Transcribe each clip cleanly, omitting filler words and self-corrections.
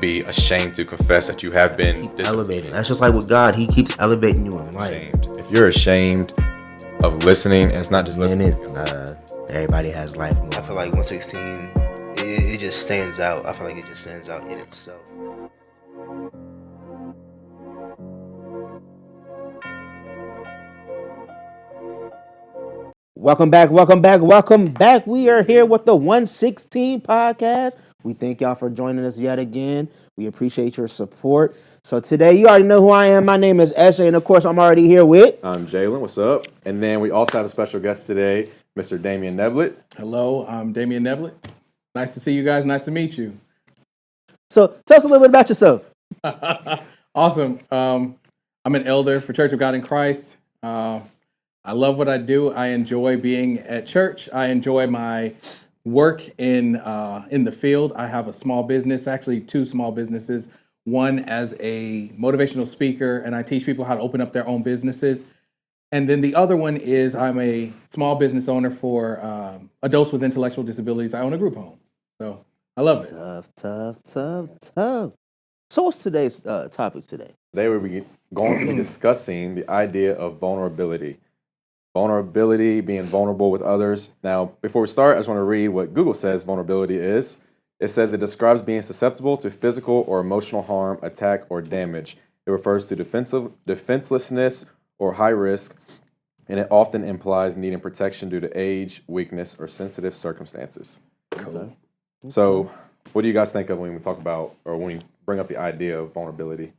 be ashamed to confess that you have been elevated. That's just like with God. He keeps elevating you in life. If you're ashamed of listening, and it's not just listening. Everybody has life. I feel like 116, it just stands out. I feel like it just stands out in itself. Welcome back. We are here with the 116 podcast. We thank y'all for joining us yet again. We appreciate your support. So today, you already know who I am. My name is Eshe, and of course, I'm already here with... I'm Jalen. What's up? And then we also have a special guest today, Mr. Damion Neblett. Hello, I'm Damion Neblett. Nice to see you guys. Nice to meet you. So tell us a little bit about yourself. Awesome. I'm an elder for Church of God in Christ. I love what I do. I enjoy being at church. I enjoy my work in the field. I have a small business, actually 2 small businesses. One as a motivational speaker, and I teach people how to open up their own businesses. And then the other one is I'm a small business owner for adults with intellectual disabilities. I own a group home. So I love it. Tough. So what's today's topic today? Today we're going to be discussing the idea of vulnerability. Vulnerability, being vulnerable with others. Now, before we start, I just want to read what Google says vulnerability is. It says it describes being susceptible to physical or emotional harm, attack, or damage. It refers to defenselessness or high risk, and it often implies needing protection due to age, weakness, or sensitive circumstances. Cool. So, what do you guys think of when we talk about, or when we bring up the idea of vulnerability?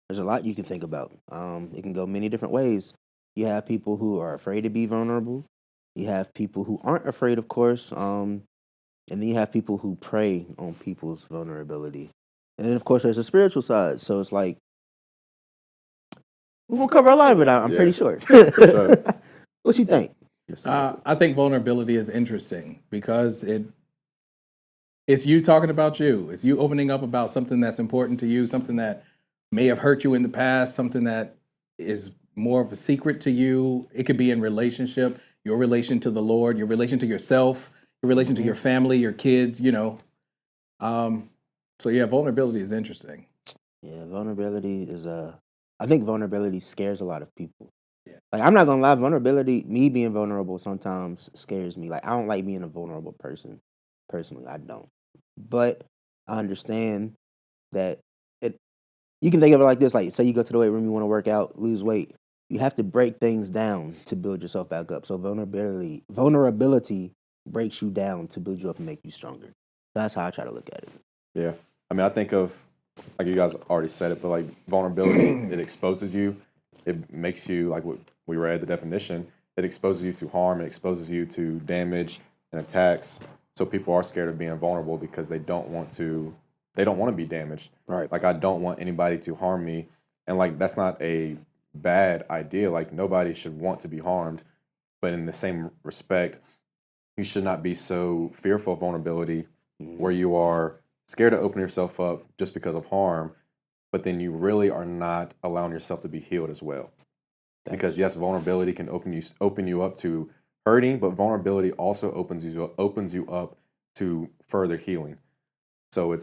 There's a lot you can think about. It can go many different ways. You have people who are afraid to be vulnerable. You have people who aren't afraid, of course. And then you have people who prey on people's vulnerability. And then, of course, there's a spiritual side. So it's like, we're going to cover a lot of it, I'm pretty sure. Sure. What you think? I think vulnerability is interesting because it's you talking about you. It's you opening up about something that's important to you, something that may have hurt you in the past, something that is more of a secret to you. It could be in relationship, your relation to the Lord, your relation to yourself, your relation to your family, your kids, So yeah, vulnerability is interesting. Yeah, vulnerability is I think vulnerability scares a lot of people. Yeah. Like, I'm not gonna lie, me being vulnerable sometimes scares me. Like, I don't like being a vulnerable person. Personally, I don't. But I understand that you can think of it like this, like, say you go to the weight room, you want to work out, lose weight. You have to break things down to build yourself back up. So vulnerability breaks you down to build you up and make you stronger. That's how I try to look at it. Yeah. I mean, I think of, like you guys already said it, but like vulnerability, it exposes you. It makes you, like what we read the definition, it exposes you to harm, it exposes you to damage and attacks. So people are scared of being vulnerable because they don't want to be damaged. Right. Like, I don't want anybody to harm me. And like, that's not a bad idea. Like, nobody should want to be harmed. But in the same respect, you should not be so fearful of vulnerability where you are scared to open yourself up just because of harm, but then you really are not allowing yourself to be healed as well. Because yes, vulnerability can open you up to hurting, but vulnerability also opens you up to further healing. So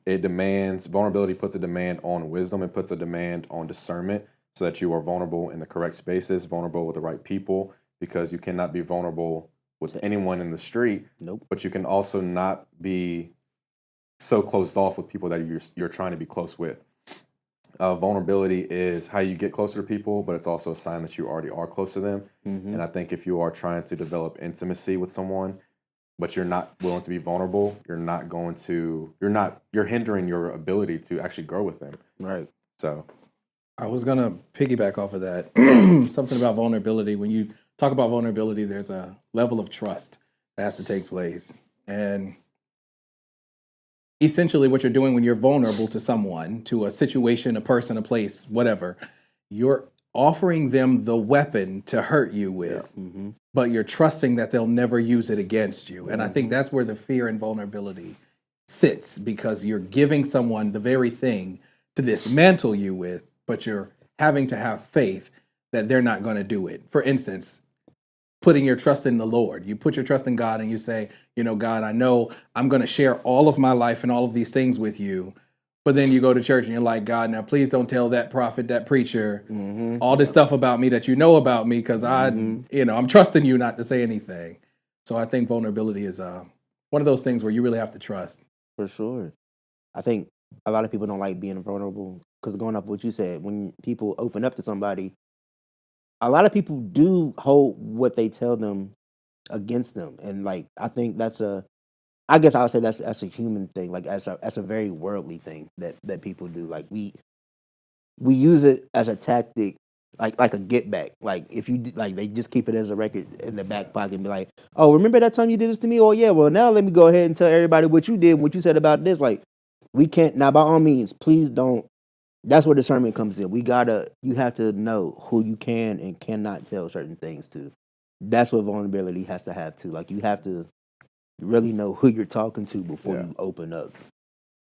vulnerability puts a demand on wisdom, it puts a demand on discernment so that you are vulnerable in the correct spaces, vulnerable with the right people, because you cannot be vulnerable with anyone in the street. Nope. But you can also not be so closed off with people that you're trying to be close with. Vulnerability is how you get closer to people, but it's also a sign that you already are close to them. Mm-hmm. And I think if you are trying to develop intimacy with someone, but you're not willing to be vulnerable, you're hindering your ability to actually grow with them. Right. So I was going to piggyback off of that. Something about vulnerability. When you talk about vulnerability, there's a level of trust that has to take place. And essentially what you're doing when you're vulnerable to someone, to a situation, a person, a place, whatever, you're offering them the weapon to hurt you with, but you're trusting that they'll never use it against you. And I think that's where the fear and vulnerability sits, because you're giving someone the very thing to dismantle you with, but you're having to have faith that they're not going to do it. For instance, putting your trust in the Lord. You put your trust in God and you say, God, I know I'm going to share all of my life and all of these things with you. But then you go to church and you're like, God, now please don't tell that prophet, that preacher, all this stuff about me that you know about me, because I'm trusting you not to say anything. So I think vulnerability is one of those things where you really have to trust. For sure. I think a lot of people don't like being vulnerable because going off what you said, when people open up to somebody, a lot of people do hold what they tell them against them. And like, I think I guess I would say that's a human thing, like that's a very worldly thing that people do. Like we use it as a tactic, like a get back. Like if you like, they just keep it as a record in the back pocket and be like, oh, remember that time you did this to me? Oh yeah, well now let me go ahead and tell everybody what you did, what you said about this. Like we can't now. By all means, please don't. That's where discernment comes in. You have to know who you can and cannot tell certain things to. That's what vulnerability has to have too. Like you have to really know who you're talking to before you open up.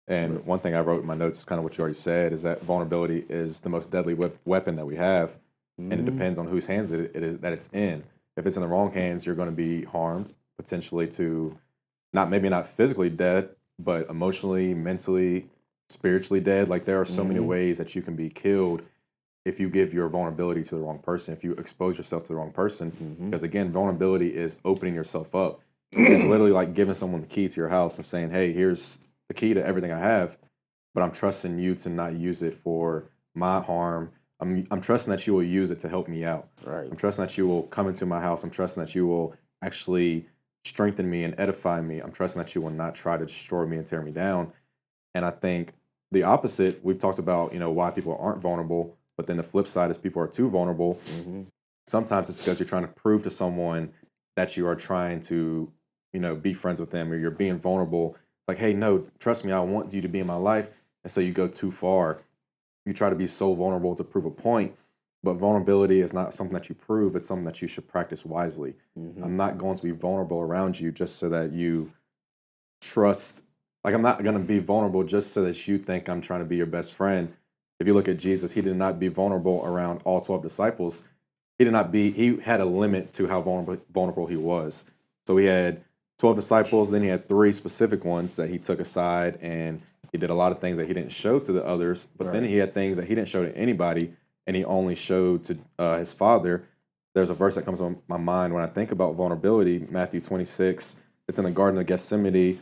And one thing I wrote in my notes is kind of what you already said, is that vulnerability is the most deadly weapon that we have, and it depends on whose hands it is that it's in. If it's in the wrong hands, you're going to be harmed, potentially to maybe not physically dead, but emotionally, mentally, spiritually dead. Like there are so many ways that you can be killed if you give your vulnerability to the wrong person, if you expose yourself to the wrong person. Because again, vulnerability is opening yourself up. It's literally like giving someone the key to your house and saying, hey, here's the key to everything I have, but I'm trusting you to not use it for my harm. I'm trusting that you will use it to help me out. Right. I'm trusting that you will come into my house. I'm trusting that you will actually strengthen me and edify me. I'm trusting that you will not try to destroy me and tear me down. And I think the opposite, we've talked about, why people aren't vulnerable, but then the flip side is people are too vulnerable. Sometimes it's because you're trying to prove to someone that you are trying to be friends with them, or you're being vulnerable. Like, hey, no, trust me, I want you to be in my life. And so you go too far. You try to be so vulnerable to prove a point, but vulnerability is not something that you prove. It's something that you should practice wisely. I'm not going to be vulnerable around you just so that you trust. Like, I'm not going to be vulnerable just so that you think I'm trying to be your best friend. If you look at Jesus, he did not be vulnerable around all 12 disciples. He had a limit to how vulnerable he was. So he had 12 disciples, then he had 3 specific ones that he took aside, and he did a lot of things that he didn't show to the others, but then he had things that he didn't show to anybody, and he only showed to his Father. There's a verse that comes to my mind when I think about vulnerability, Matthew 26. It's in the Garden of Gethsemane.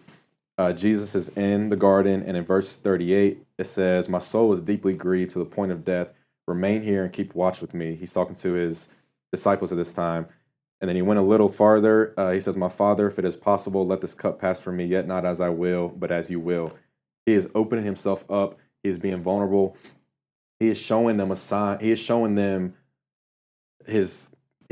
Jesus is in the garden, and in verse 38, it says, my soul is deeply grieved to the point of death. Remain here and keep watch with me. He's talking to his disciples at this time. And then he went a little farther. He says, my Father, if it is possible, let this cup pass from me, yet not as I will, but as you will. He is opening himself up. He is being vulnerable. He is showing them a sign. He is showing them he's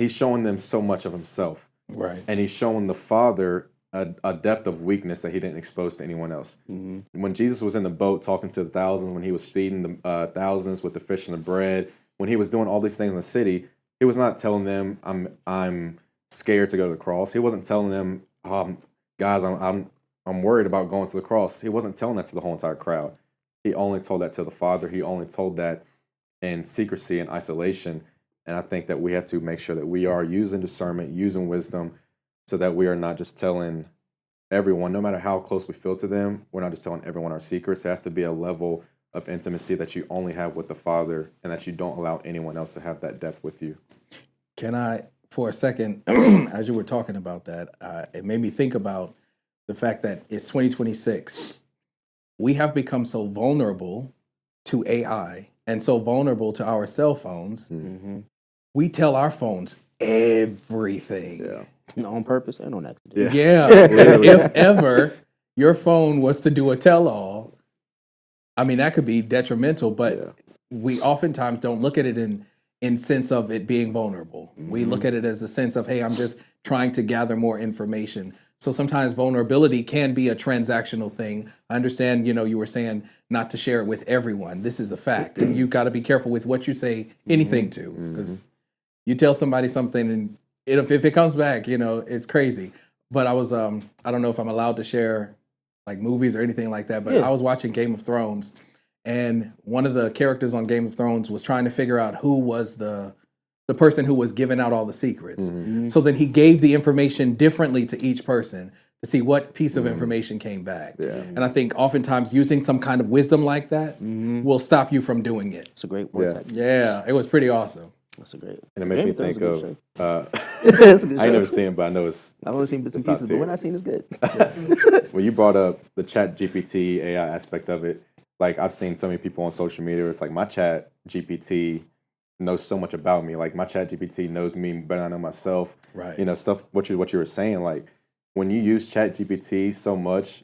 showing them so much of himself. Right. And he's showing the Father a depth of weakness that he didn't expose to anyone else. When Jesus was in the boat talking to the thousands, when he was feeding the thousands with the fish and the bread, when he was doing all these things in the city, he was not telling them, I'm scared to go to the cross. He wasn't telling them, guys, I'm worried about going to the cross. He wasn't telling that to the whole entire crowd. He only told that to the Father. He only told that in secrecy and isolation. And I think that we have to make sure that we are using discernment, using wisdom, so that we are not just telling everyone, no matter how close we feel to them, we're not just telling everyone our secrets. There has to be a level of intimacy that you only have with the Father, and that you don't allow anyone else to have that depth with you. Can I, for a second, as you were talking about that, it made me think about the fact that it's 2026. We have become so vulnerable to AI and so vulnerable to our cell phones. We tell our phones everything. On purpose and on accident. Yeah. If ever your phone was to do a tell-all, I mean, that could be detrimental, but we oftentimes don't look at it in sense of it being vulnerable. We look at it as a sense of, hey, I'm just trying to gather more information. So sometimes vulnerability can be a transactional thing. I understand, you were saying not to share it with everyone. This is a fact. And you've got to be careful with what you say anything to, because you tell somebody something and if it comes back, it's crazy. But I was, I don't know if I'm allowed to share like movies or anything like that, but I was watching Game of Thrones, and one of the characters on Game of Thrones was trying to figure out who was the the person who was giving out all the secrets. Mm-hmm. So then he gave the information differently to each person to see what piece of information came back. Yeah. And I think oftentimes using some kind of wisdom like that will stop you from doing it. It's a great word. Yeah, it was pretty awesome. That's a great. And it makes me Game of think Thrones is a of. good I show. ain't never seen it, but I know it's. I've only seen bits and top pieces, but tier. when I seen it's good. When you brought up the Chat GPT AI aspect of it, like I've seen so many people on social media. It's like my Chat GPT knows so much about me. Like my Chat GPT knows me better than I know myself. Right. You know, stuff. What you were saying, like when you use Chat GPT so much,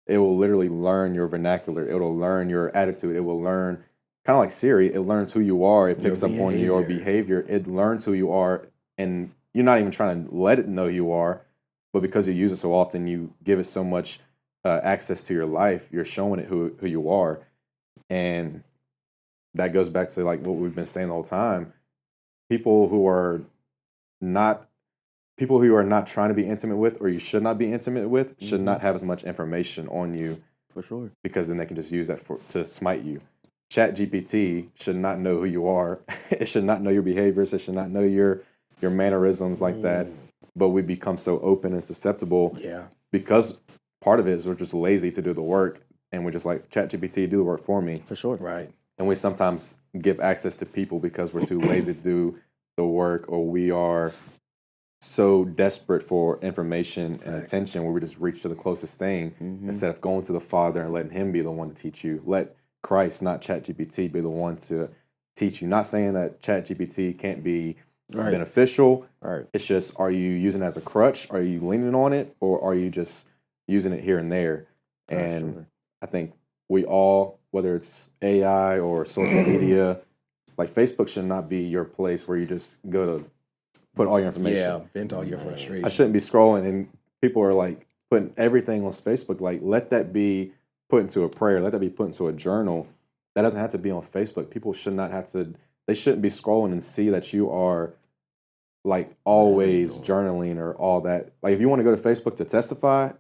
it will literally learn your vernacular. It will learn your attitude. It will learn, kind of like Siri. It learns who you are. It picks up on your behavior. It learns who you are, and you're not even trying to let it know who you are, but because you use it so often, you give it so much access to your life. You're showing it who you are, and that goes back to like what we've been saying the whole time. People who are not trying to be intimate with, or you should not be intimate with, should not have as much information on you, For sure. because then they can just use that to smite you. Chat GPT should not know who you are. It should not know your behaviors. It should not know your mannerisms like that. But we become so open and susceptible because part of it is we're just lazy to do the work, and we're just like, Chat GPT, do the work for me. For sure. Right. And we sometimes give access to people because we're too lazy to do the work, or we are so desperate for information and attention where we just reach to the closest thing instead of going to the Father and letting Him be the one to teach you. Let Christ, not ChatGPT, be the one to teach you. Not saying that ChatGPT can't be beneficial. Right. It's just, are you using it as a crutch? Are you leaning on it? Or are you just using it here and there? And I think we all, whether it's AI or social media, like Facebook should not be your place where you just go to put all your information. Yeah, vent all your frustration. I shouldn't be scrolling and people are like putting everything on Facebook. Like, let that be put into a prayer. Let that be put into a journal. That doesn't have to be on Facebook. People should not have to, they shouldn't be scrolling and see that you are like always journaling or all that. Like, if you want to go to Facebook to testify,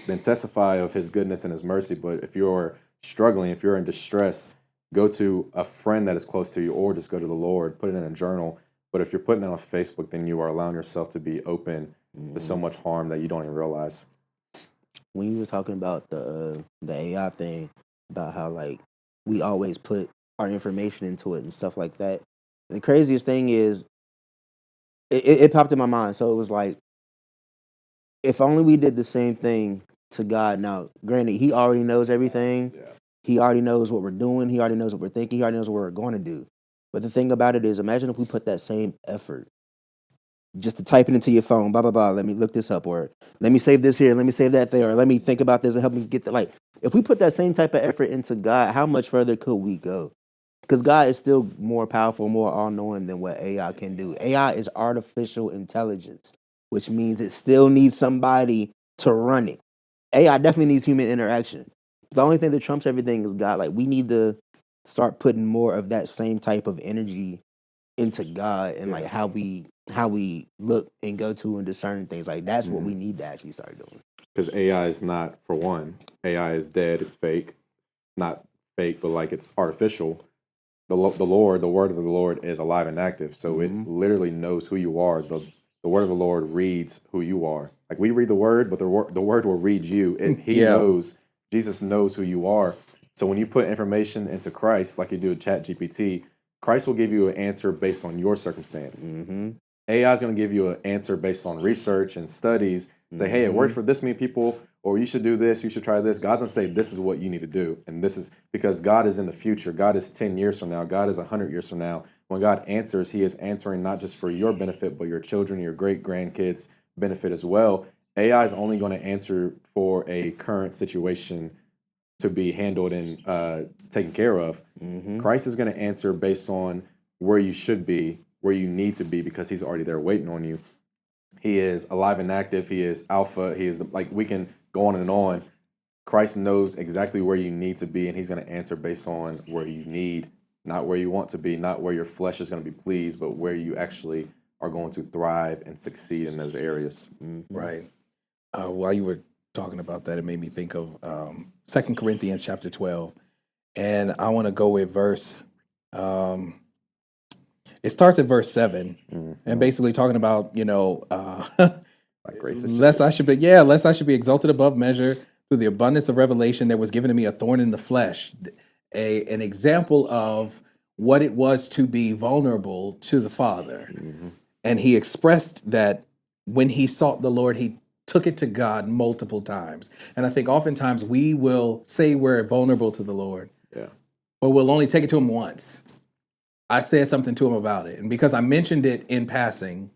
then testify of His goodness and His mercy. But if you're struggling, if you're in distress, go to a friend that is close to you, or just go to the Lord, put it in a journal. But if you're putting it on Facebook, then you are allowing yourself to be open to so much harm that you don't even realize. When you were talking about the AI thing, about how like we always put our information into it and stuff like that, the craziest thing is it popped in my mind. So it was like, if only we did the same thing to God. Now, granted, He already knows everything. Yeah. He already knows what we're doing. He already knows what we're thinking. He already knows what we're going to do. But the thing about it is, imagine if we put that same effort just to type it into your phone, blah, blah, blah, let me look this up, or let me save this here, let me save that there, or let me think about this and help me get that. Like, if we put that same type of effort into God, how much further could we go? Because God is still more powerful, more all-knowing than what AI can do. AI is artificial intelligence, which means it still needs somebody to run it. AI definitely needs human interaction. The only thing that trumps everything is God. Like, we need to start putting more of that same type of energy into God and like how we look and go to and discern things. Like, that's what we need to actually start doing. Because AI is not, for one, AI is dead, it's fake. Not fake, but like it's artificial. The Lord, the word of the Lord is alive and active. So it literally knows who you are. The word of the Lord reads who you are. Like, we read the word, but the word will read you. He knows, Jesus knows who you are. So when you put information into Christ, like you do with ChatGPT, Christ will give you an answer based on your circumstance. AI is going to give you an answer based on research and studies. Say, hey, it works for this many people, or you should do this, you should try this. God's going to say, this is what you need to do. And this is because God is in the future. God is 10 years from now. God is 100 years from now. When God answers, He is answering not just for your benefit, but your children, your great-grandkids' benefit as well. AI is only going to answer for a current situation to be handled and taken care of. Christ is going to answer based on where you should be, where you need to be, because He's already there waiting on you. He is alive and active. He is Alpha. He is, like, we can go on and on. Christ knows exactly where you need to be, and He's going to answer based on where you need, not where you want to be, not where your flesh is going to be pleased, but where you actually are going to thrive and succeed in those areas. Right. While you were talking about that, it made me think of 2 Corinthians chapter 12. And I want to go with verse, It starts at verse 7, Mm-hmm. and basically talking about, Like grace is lest I should be exalted above measure through the abundance of revelation. There was given to me a thorn in the flesh, an example of what it was to be vulnerable to the Father. Mm-hmm. And he expressed that when he sought the Lord, he took it to God multiple times. And I think oftentimes we will say we're vulnerable to the Lord, Yeah. but we'll only take it to him once. I said something to him about it. And because I mentioned it in passing,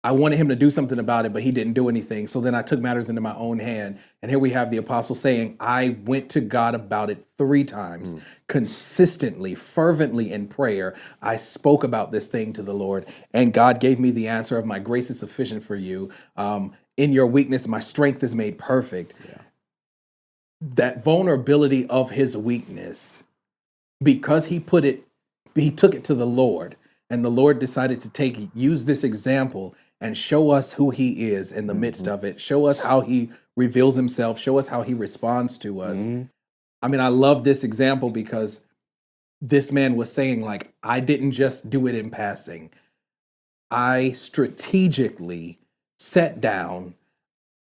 I wanted him to do something about it, but he didn't do anything. So then I took matters into my own hand. And here we have the apostle saying, I went to God about it 3 times, consistently, fervently in prayer. I spoke about this thing to the Lord, and God gave me the answer of my grace is sufficient for you. In your weakness, my strength is made perfect. Yeah. That vulnerability of his weakness, because he took it to the Lord, and the Lord decided to use this example and show us who he is in the midst of it, show us how he reveals himself, show us how he responds to us. I mean, I love this example because this man was saying, like, I didn't just do it in passing. I strategically sat down.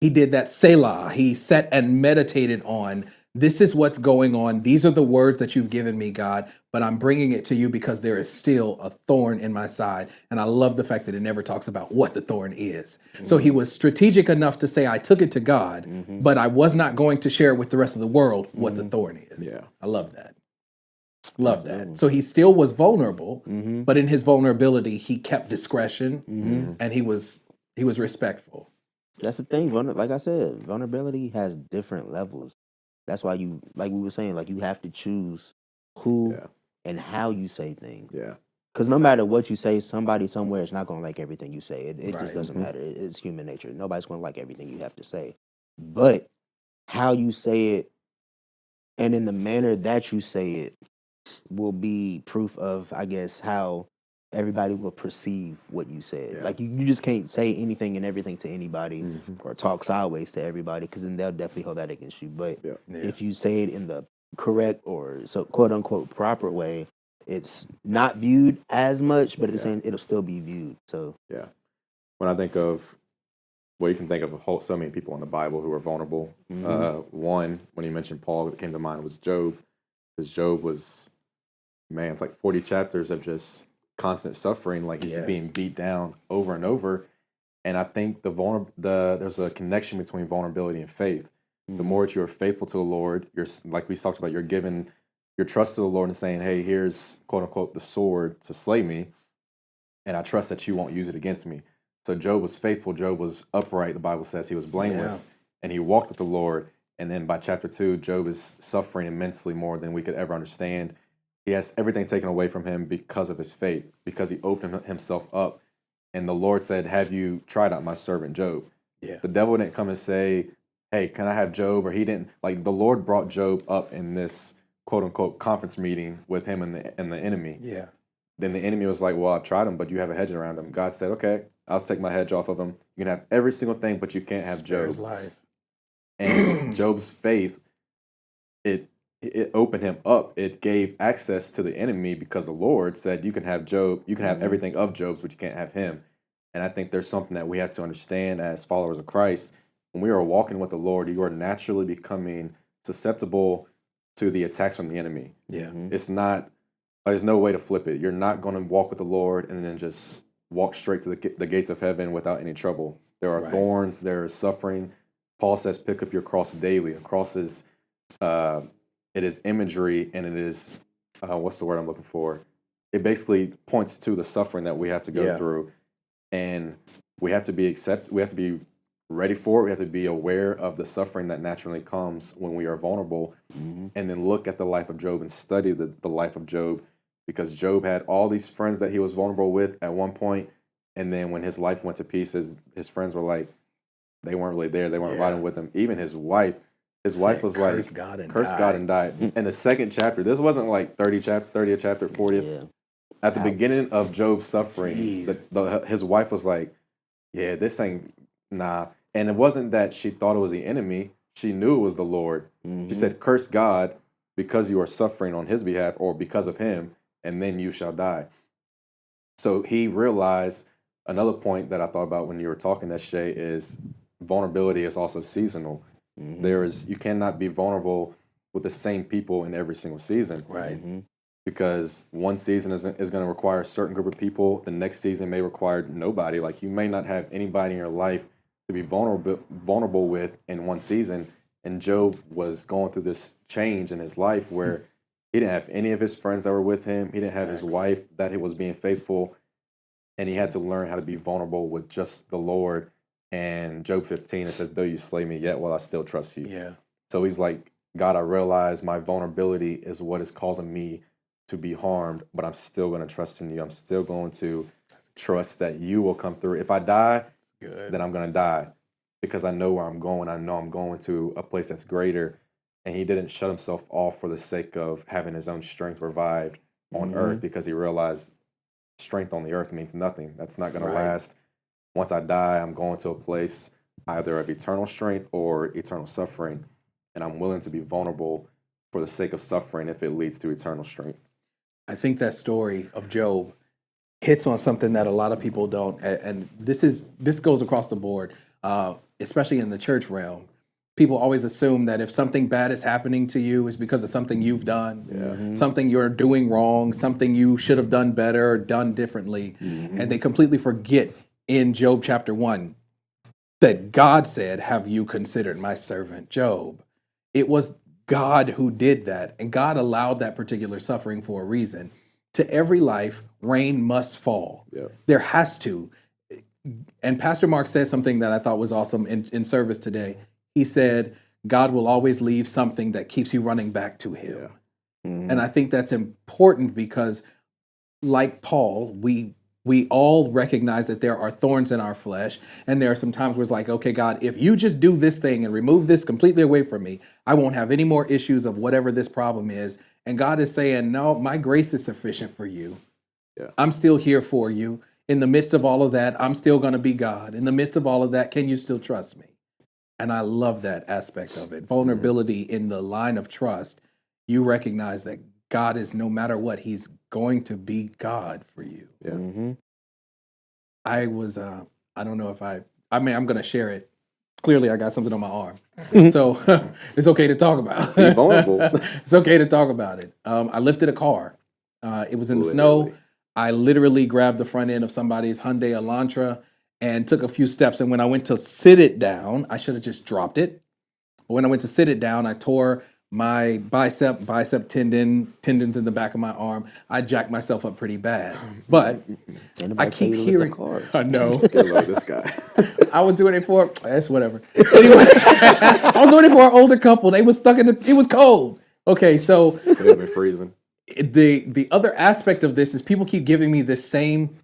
He did that Selah. He sat and meditated on, this is what's going on. These are the words that you've given me, God, but I'm bringing it to you because there is still a thorn in my side. And I love the fact that it never talks about what the thorn is. So he was strategic enough to say, I took it to God, but I was not going to share it with the rest of the world what the thorn is. Yeah. I love that. Love that. So he still was vulnerable, but in his vulnerability, he kept discretion and he was respectful. That's the thing. Like I said, vulnerability has different levels. That's why like we were saying, like you have to choose who and how you say things. Yeah. Because no matter what you say, somebody somewhere is not going to like everything you say. It Right. just doesn't matter. It's human nature. Nobody's going to like everything you have to say. But how you say it and in the manner that you say it will be proof of, I guess, how everybody will perceive what you said. Yeah. Like you just can't say anything and everything to anybody or talk sideways to everybody, because then they'll definitely hold that against you. But if you say it in the correct or so quote unquote proper way, it's not viewed as much, but at the same, it'll still be viewed. So Yeah. When I think of, well, you can think of so many people in the Bible who are vulnerable. One, when you mentioned Paul, what came to mind was Job. Because Job was, man, it's like 40 chapters of just constant suffering, like he's being beat down over and over. And I think there's a connection between vulnerability and faith. The more that you are faithful to the Lord, you're, like we talked about, you're giving your trust to the Lord and saying, hey, here's quote unquote the sword to slay me, and I trust that you won't use it against me. So Job was faithful. Job was upright. The Bible says he was blameless, and he walked with the Lord. And then by chapter 2, Job is suffering immensely more than we could ever understand. He has everything taken away from him because of his faith, because he opened himself up. And the Lord said, have you tried out my servant Job? Yeah. The devil didn't come and say, hey, can I have Job? Or he didn't. Like, the Lord brought Job up in this quote unquote conference meeting with him and the enemy. Yeah. Then the enemy was like, well, I tried him, but you have a hedge around him. God said, okay, I'll take my hedge off of him. You can have every single thing, but you can't have Spare Job. his life. And Job's faith, it opened him up. It gave access to the enemy, because the Lord said, you can have Job, you can have everything of Job's, but you can't have him. And I think there's something that we have to understand as followers of Christ. When we are walking with the Lord, you are naturally becoming susceptible to the attacks from the enemy. Yeah. It's not, there's no way to flip it. You're not going to walk with the Lord and then just walk straight to the gates of heaven without any trouble. There are thorns, there is suffering. Paul says, pick up your cross daily. A cross is, it is imagery, and it is, what's the word I'm looking for? It basically points to the suffering that we have to go through. And we have to be ready for it. We have to be aware of the suffering that naturally comes when we are vulnerable, and then look at the life of Job and study the life of Job, because Job had all these friends that he was vulnerable with at one point, and then when his life went to pieces, his friends were like, they weren't really there. They weren't riding with him. Even his wife was like, curse God and died. In the second chapter, this wasn't like 30th chapter, 40th. yeah. At the beginning of Job's suffering, his wife was like, yeah, this ain't, nah. And it wasn't that she thought it was the enemy. She knew it was the Lord. She said, curse God because you are suffering on his behalf, or because of him, and then you shall die. So he realized another point that I thought about when you were talking, SJ, is vulnerability is also seasonal. You cannot be vulnerable with the same people in every single season. Right. Because one season is going to require a certain group of people. The next season may require nobody. Like you may not have anybody in your life to be vulnerable with in one season. And Job was going through this change in his life where he didn't have any of his friends that were with him. He didn't have his wife that he was being faithful. And he had to learn how to be vulnerable with just the Lord. And Job 15, it says, though you slay me, yet will I still trust you. Yeah. So he's like, God, I realize my vulnerability is what is causing me to be harmed, but I'm still going to trust in you. I'm still going to trust that you will come through. If I die, then I'm going to die because I know where I'm going. I know I'm going to a place that's greater. And he didn't shut himself off for the sake of having his own strength revived on earth because he realized strength on the earth means nothing. That's not going to last. Once I die, I'm going to a place either of eternal strength or eternal suffering. And I'm willing to be vulnerable for the sake of suffering if it leads to eternal strength. I think that story of Job hits on something that a lot of people don't, and this goes across the board, especially in the church realm. People always assume that if something bad is happening to you, it's because of something you've done, something you're doing wrong, something you should have done better or done differently, and they completely forget in Job chapter 1 that God said, "Have you considered my servant Job?" It was God who did that, and God allowed that particular suffering for a reason. To every life, rain must fall. There has to. And Pastor Mark said something that I thought was awesome in service today. He said, God will always leave something that keeps you running back to him. And I think that's important because, like Paul, we all recognize that there are thorns in our flesh. And there are some times where it's like, okay, God, if you just do this thing and remove this completely away from me, I won't have any more issues of whatever this problem is. And God is saying, no, my grace is sufficient for you. I'm still here for you. In the midst of all of that, I'm still going to be God. In the midst of all of that, can you still trust me? And I love that aspect of it. Vulnerability in the line of trust. You recognize that God is, no matter what, he's going to be God for you. I was, I don't know if I'm going to share it. Clearly, I got something on my arm. So it's okay to talk about. Be vulnerable. It's okay to talk about it. I lifted a car. It was in the snow. I literally grabbed the front end of somebody's Hyundai Elantra and took a few steps. And when I went to sit it down, I should have just dropped it. But when I went to sit it down, I tore my bicep tendons in the back of my arm. I jacked myself up pretty bad. But I keep hearing, I know. Like this guy. I was doing it for, that's whatever. Anyway, I was doing it for an older couple. They was stuck it was cold. Okay, so It had been freezing. The other aspect of this is people keep giving me this same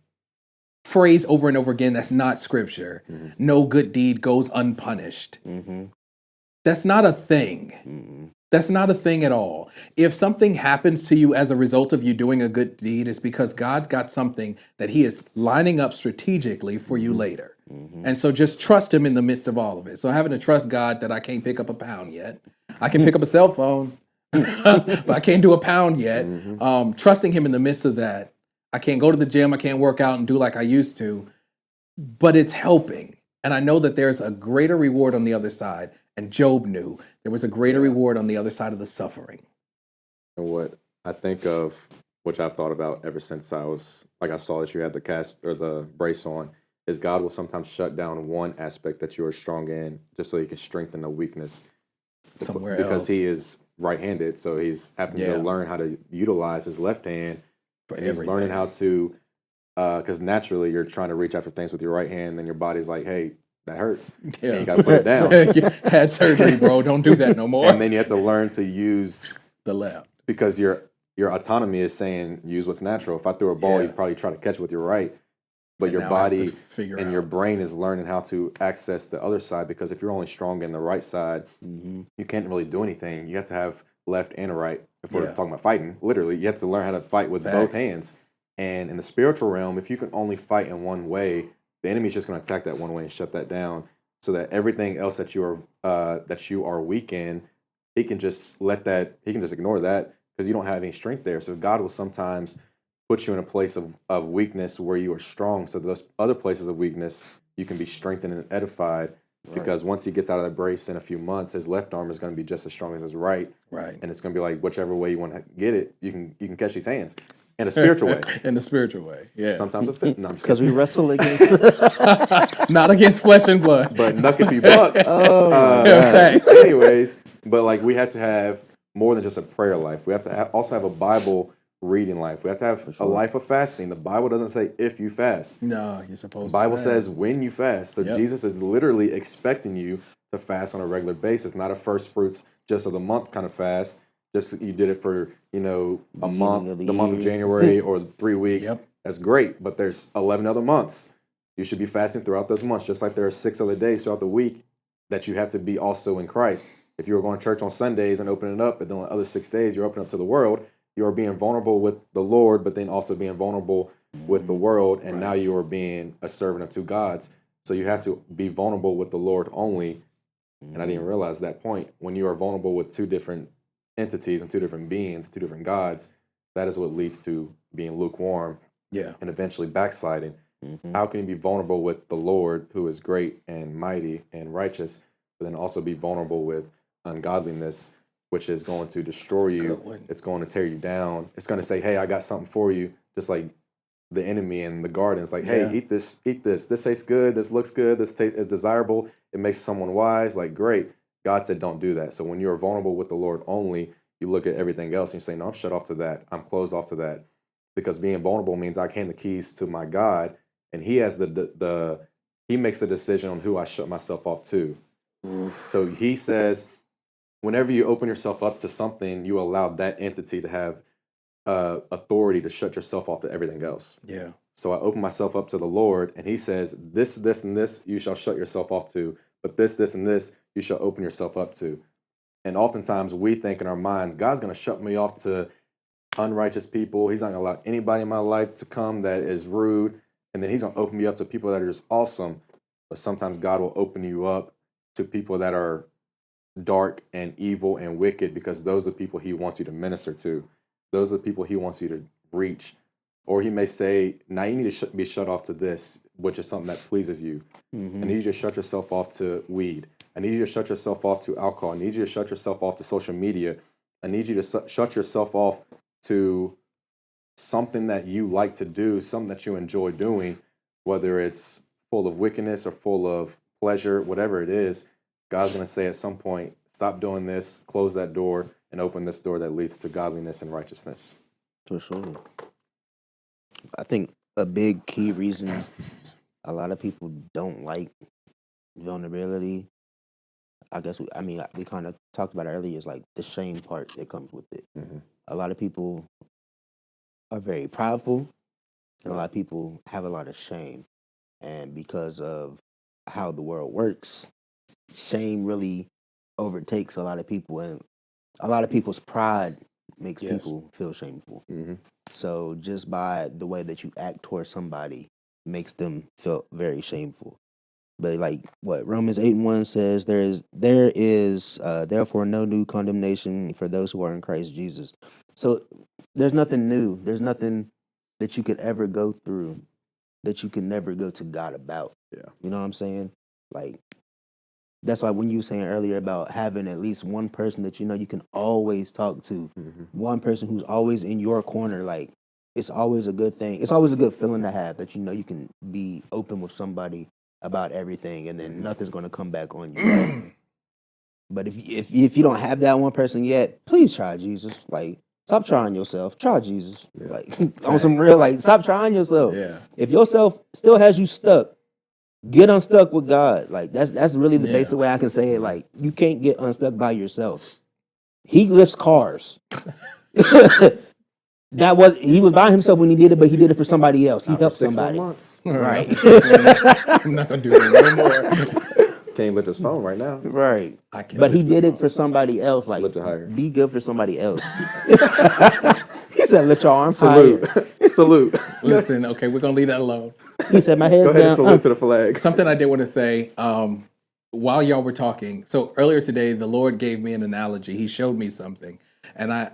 phrase over and over again that's not scripture. No good deed goes unpunished. That's not a thing. That's not a thing at all. If something happens to you as a result of you doing a good deed, it's because God's got something that he is lining up strategically for you later. And so just trust him in the midst of all of it. So having to trust God that I can't pick up a pound yet. I can pick up a cell phone, but I can't do a pound yet. Trusting him in the midst of that. I can't go to the gym. I can't work out and do like I used to, but it's helping. And I know that there's a greater reward on the other side. And Job knew there was a greater reward on the other side of the suffering. And what I think of, which I've thought about ever since I saw that you had the cast or the brace on, is God will sometimes shut down one aspect that you are strong in just so he can strengthen the weakness Somewhere because else. he is right-handed. So he's having to learn how to utilize his left hand. And he's learning how to, because naturally you're trying to reach after things with your right hand, and then your body's like, hey, that hurts. Yeah. And you got to put it down. You had surgery, bro. Don't do that no more. And then you have to learn to use The left. because your autonomy is saying use what's natural. If I threw a ball, you'd probably try to catch it with your right. But your now I have to body figure and out. your brain is learning how to access the other side, because if you're only strong in the right side, you can't really do anything. You have to have left and a right. If we're talking about fighting, literally, you have to learn how to fight with both hands. And in the spiritual realm, if you can only fight in one way, the enemy's just going to attack that one way and shut that down, so that everything else that you are weak in, he can just ignore that because you don't have any strength there. So God will sometimes put you in a place of weakness where you are strong. So those other places of weakness, you can be strengthened and edified. Because once he gets out of that brace in a few months, his left arm is going to be just as strong as his right. Right. And it's going to be like whichever way you want to get it, you can catch these hands in a spiritual way. In a spiritual way, yeah. Sometimes it fits. No, I'm just Because we kidding. wrestle against. Not against flesh and blood. But knuck if you buck. Thanks. Anyways, but like we have to have more than just a prayer life. We have to also have a Bible reading life. We have to have a life of fasting. The Bible doesn't say if you fast. No, you're supposed The Bible to. says when you fast. So Yep. Jesus is literally expecting you to fast on a regular basis, not a first fruits just of the month kind of fast. Just you did it for, a month, of the the month of year. January or 3 weeks. Yep. That's great, but there's 11 other months. You should be fasting throughout those months, just like there are 6 other days throughout the week that you have to be also in Christ. If you were going to church on Sundays and opening up, but then on the other 6 days you're opening up to the world, you are being vulnerable with the Lord, but then also being vulnerable with the world, and now you are being a servant of two gods. So you have to be vulnerable with the Lord only, and I didn't realize that point. When you are vulnerable with two different entities and two different beings, two different gods, that is what leads to being lukewarm Yeah. and eventually backsliding. How can you be vulnerable with the Lord, who is great and mighty and righteous, but then also be vulnerable with ungodliness, which is going to destroy you? It's going to tear you down. It's going to say, hey, I got something for you, just like the enemy in the garden. It's like, hey, eat this. This tastes good. This looks good. This is desirable. It makes someone wise. Like, great. God said don't do that. So when you're vulnerable with the Lord only, you look at everything else and you say, no, I'm shut off to that. I'm closed off to that. Because being vulnerable means I hand the keys to my God, and he has he makes the decision on who I shut myself off to. So he says, whenever you open yourself up to something, you allow that entity to have authority to shut yourself off to everything else. Yeah. So I open myself up to the Lord, and he says, this, and this you shall shut yourself off to, but this, and this you shall open yourself up to. And oftentimes we think in our minds, God's going to shut me off to unrighteous people. He's not going to allow anybody in my life to come that is rude. And then he's going to open me up to people that are just awesome. But sometimes God will open you up to people that are dark and evil and wicked, because those are the people he wants you to minister to. Those are the people he wants you to reach. Or he may say, now you need to be shut off to this, which is something that pleases you. I need you to shut yourself off to weed. I need you to shut yourself off to alcohol. I need you to shut yourself off to social media. I need you to shut yourself off to something that you like to do, something that you enjoy doing, whether it's full of wickedness or full of pleasure, whatever it is. God's going to say at some point, stop doing this, close that door, and open this door that leads to godliness and righteousness. For sure. I think a big key reason a lot of people don't like vulnerability, I guess we kind of talked about it earlier, is like the shame part that comes with it. A lot of people are very prideful, and a lot of people have a lot of shame. And because of how the world works, shame really overtakes a lot of people, and a lot of people's pride makes people feel shameful. So just by the way that you act towards somebody makes them feel very shameful. But like what Romans 8:1 says, there is therefore no new condemnation for those who are in Christ Jesus. So there's nothing new. There's nothing that you could ever go through that you can never go to God about. Yeah. You know what I'm saying? Like, that's why when you were saying earlier about having at least one person that you know you can always talk to, one person who's always in your corner, like, it's always a good thing. It's always a good feeling to have that you know you can be open with somebody about everything, and then nothing's going to come back on you. But if you don't have that one person yet, please try Jesus. Like, stop trying yourself. Try Jesus. Yeah. Like, on some real, like, stop trying yourself. Yeah. If yourself still has you stuck, get unstuck with God. Like, that's really the basic way I can say it. Like, you can't get unstuck by yourself. He lifts cars. He was by himself when he did it, but he did it for somebody else. He Not for helped 6 more somebody. months. Right. I'm not gonna do it no more. Can't lift his phone right now. Right. I can't But he lift did it for somebody else. Like, Lift it higher. be good for somebody else. He said, lift your arms higher. Salute. Salute. Listen, okay, we're gonna leave that alone. He said, my head's Go ahead and down. salute to the flag. Something I did want to say while y'all were talking. So earlier today, the Lord gave me an analogy. He showed me something, and I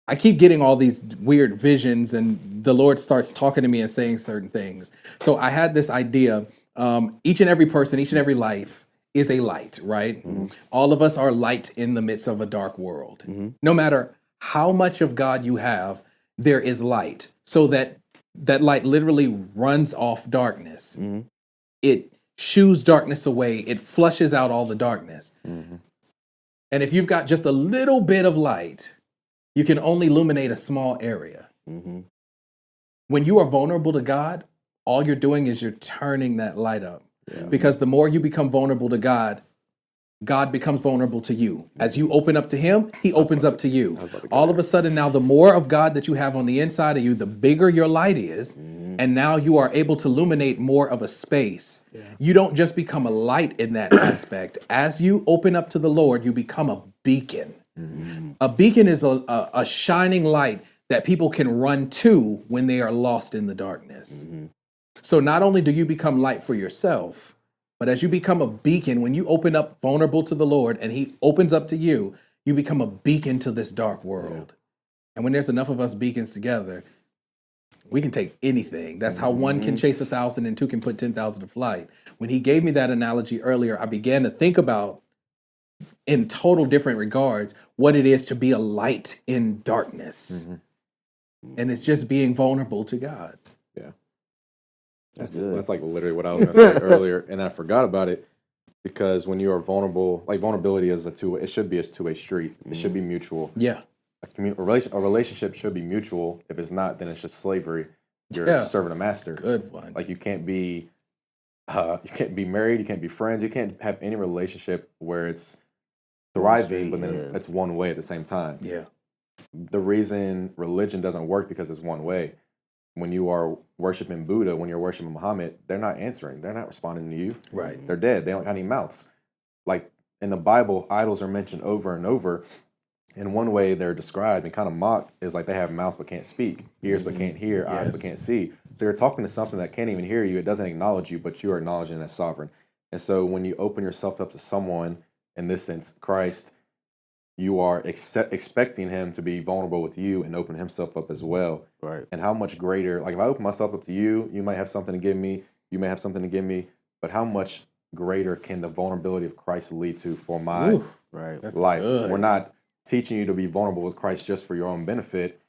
I keep getting all these weird visions, and the Lord starts talking to me and saying certain things. So I had this idea. Each and every person, each and every life is a light, right? All of us are light in the midst of a dark world. No matter how much of God you have, there is light. So that light literally runs off darkness. It shoos darkness away. It flushes out all the darkness. And if you've got just a little bit of light, you can only illuminate a small area. When you are vulnerable to God, all you're doing is you're turning that light up. Because the more you become vulnerable to God, God becomes vulnerable to you. As you open up to him, he opens up to you. All of a sudden now, the more of God that you have on the inside of you, the bigger your light is. And now you are able to illuminate more of a space. You don't just become a light in that aspect. As you open up to the Lord, you become a beacon. A beacon is a shining light that people can run to when they are lost in the darkness. So not only do you become light for yourself, but as you become a beacon, when you open up vulnerable to the Lord and he opens up to you, you become a beacon to this dark world. And when there's enough of us beacons together, we can take anything. That's how one can chase 1,000 and two can put 10,000 to flight. When he gave me that analogy earlier, I began to think about, in total different regards, what it is to be a light in darkness. And it's just being vulnerable to God. That's like literally what I was going to say earlier, and I forgot about it because when you are vulnerable, like vulnerability is it should be a two-way street. It should be mutual. Yeah. A relationship should be mutual. If it's not, then it's just slavery. You're serving a master. Good one. Like you can't be married. You can't be friends. You can't have any relationship where it's thriving, but then it's one way at the same time. Yeah. The reason religion doesn't work because it's one way. When you are worshiping Buddha, when you're worshiping Muhammad, they're not answering. They're not responding to you. Right. They're dead. They don't have any mouths. Like in the Bible, idols are mentioned over and over. And one way they're described and kind of mocked is like they have mouths but can't speak, ears but can't hear, eyes but can't see. So you're talking to something that can't even hear you. It doesn't acknowledge you, but you are acknowledging it as sovereign. And so when you open yourself up to someone, in this sense, Christ, you are expecting him to be vulnerable with you and open himself up as well. Right. And how much greater, like if I open myself up to you, you might have something to give me, you may have something to give me, but how much greater can the vulnerability of Christ lead to for my life? Good. We're not teaching you to be vulnerable with Christ just for your own benefit,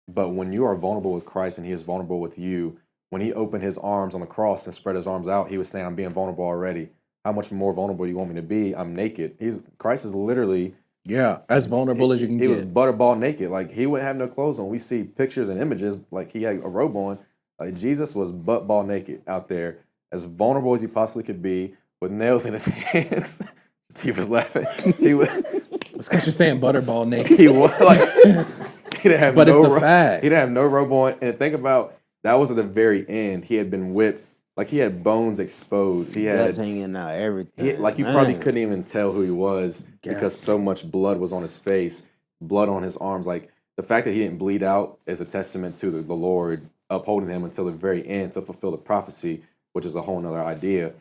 but when you are vulnerable with Christ and he is vulnerable with you, when he opened his arms on the cross and spread his arms out, he was saying, I'm being vulnerable already. How much more vulnerable do you want me to be? I'm naked. Christ is literally... as vulnerable as you can get. He was butterball naked. Like, he wouldn't have no clothes on. We see pictures and images, like he had a robe on. Like, Jesus was buttball naked out there, as vulnerable as he possibly could be, with nails in his hands. T was laughing. He was... It's because you're saying butterball naked. He was, like... He didn't have but no it's the fact. He didn't have no robe on. And think about, that was at the very end. He had been whipped. Like, he had bones exposed. He had Blood's hanging out, everything. like, you probably couldn't even tell who he was because so much blood was on his face, blood on his arms. Like, the fact that he didn't bleed out is a testament to the Lord upholding him until the very end to fulfill the prophecy, which is a whole nother idea.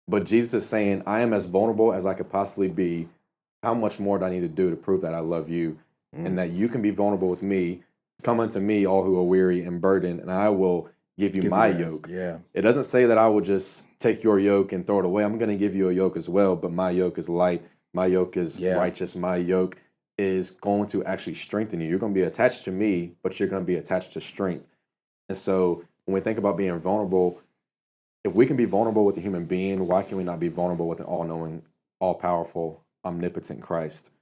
But Jesus is saying, I am as vulnerable as I could possibly be. How much more do I need to do to prove that I love you and that you can be vulnerable with me? Come unto me, all who are weary and burdened, and I will give you my yoke. Yeah. It doesn't say that I will just take your yoke and throw it away. I'm going to give you a yoke as well, but my yoke is light. My yoke is righteous. My yoke is going to actually strengthen you. You're going to be attached to me, but you're going to be attached to strength. And so when we think about being vulnerable, if we can be vulnerable with a human being, why can we not be vulnerable with an all-knowing, all-powerful, omnipotent Christ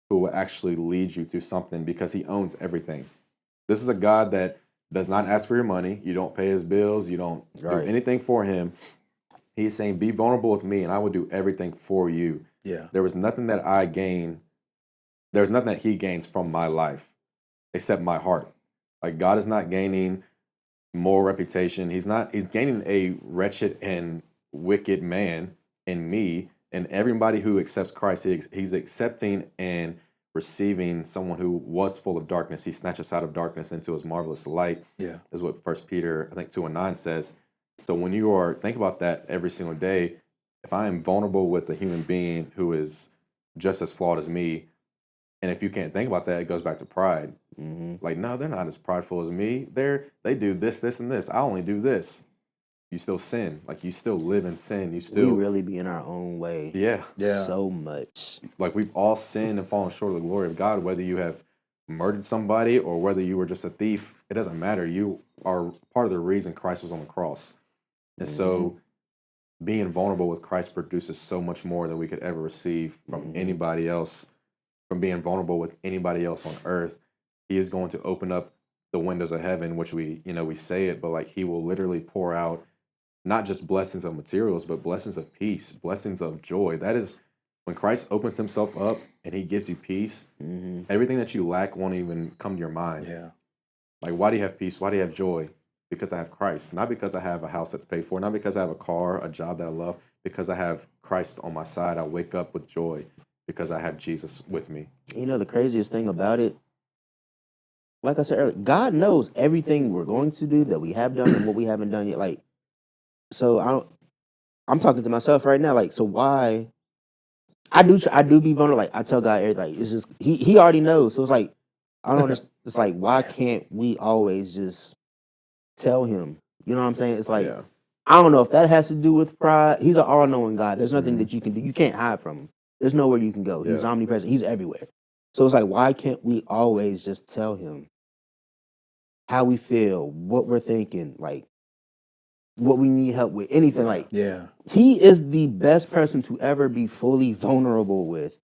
who will actually lead you to something because he owns everything? This is a God that does not ask for your money. You don't pay his bills. You don't do anything for him. He's saying, be vulnerable with me and I will do everything for you. Yeah. There was nothing that I gain. There's nothing that he gains from my life except my heart. Like, God is not gaining more reputation. He's gaining a wretched and wicked man in me, and everybody who accepts Christ, he's accepting and receiving someone who was full of darkness. He snatched us out of darkness into his marvelous light. Yeah, is what 1 Peter, I think 2:9 says. So when you are, think about that every single day. If I am vulnerable with a human being who is just as flawed as me, and if you can't think about that, it goes back to pride. Like, no, they're not as prideful as me. They do this, this, and this. I only do this. You still sin. Like, you still live in sin. You still We really be in our own way. Yeah. So much. Like, we've all sinned and fallen short of the glory of God, whether you have murdered somebody or whether you were just a thief. It doesn't matter. You are part of the reason Christ was on the cross. And so being vulnerable with Christ produces so much more than we could ever receive from anybody else, from being vulnerable with anybody else on earth. He is going to open up the windows of heaven, which we say it, but like he will literally pour out not just blessings of materials, but blessings of peace, blessings of joy. That is when Christ opens himself up and he gives you peace, everything that you lack won't even come to your mind. Yeah. Like, why do you have peace? Why do you have joy? Because I have Christ. Not because I have a house that's paid for, not because I have a car, a job that I love, because I have Christ on my side. I wake up with joy because I have Jesus with me. You know, the craziest thing about it, like I said earlier, God knows everything we're going to do, that we have done and what we haven't done yet. Like, so I'm talking to myself right now. Like, so why? I do be vulnerable. Like, I tell God everything. Like, it's just he already knows. So it's like, I don't understand. It's like, why can't we always just tell him? You know what I'm saying? It's like, I don't know if that has to do with pride. He's an all-knowing God. There's nothing that you can do. You can't hide from him. There's nowhere you can go. He's omnipresent. He's everywhere. So it's like, why can't we always just tell him how we feel, what we're thinking, like what we need help with, anything? Like, he is the best person to ever be fully vulnerable with,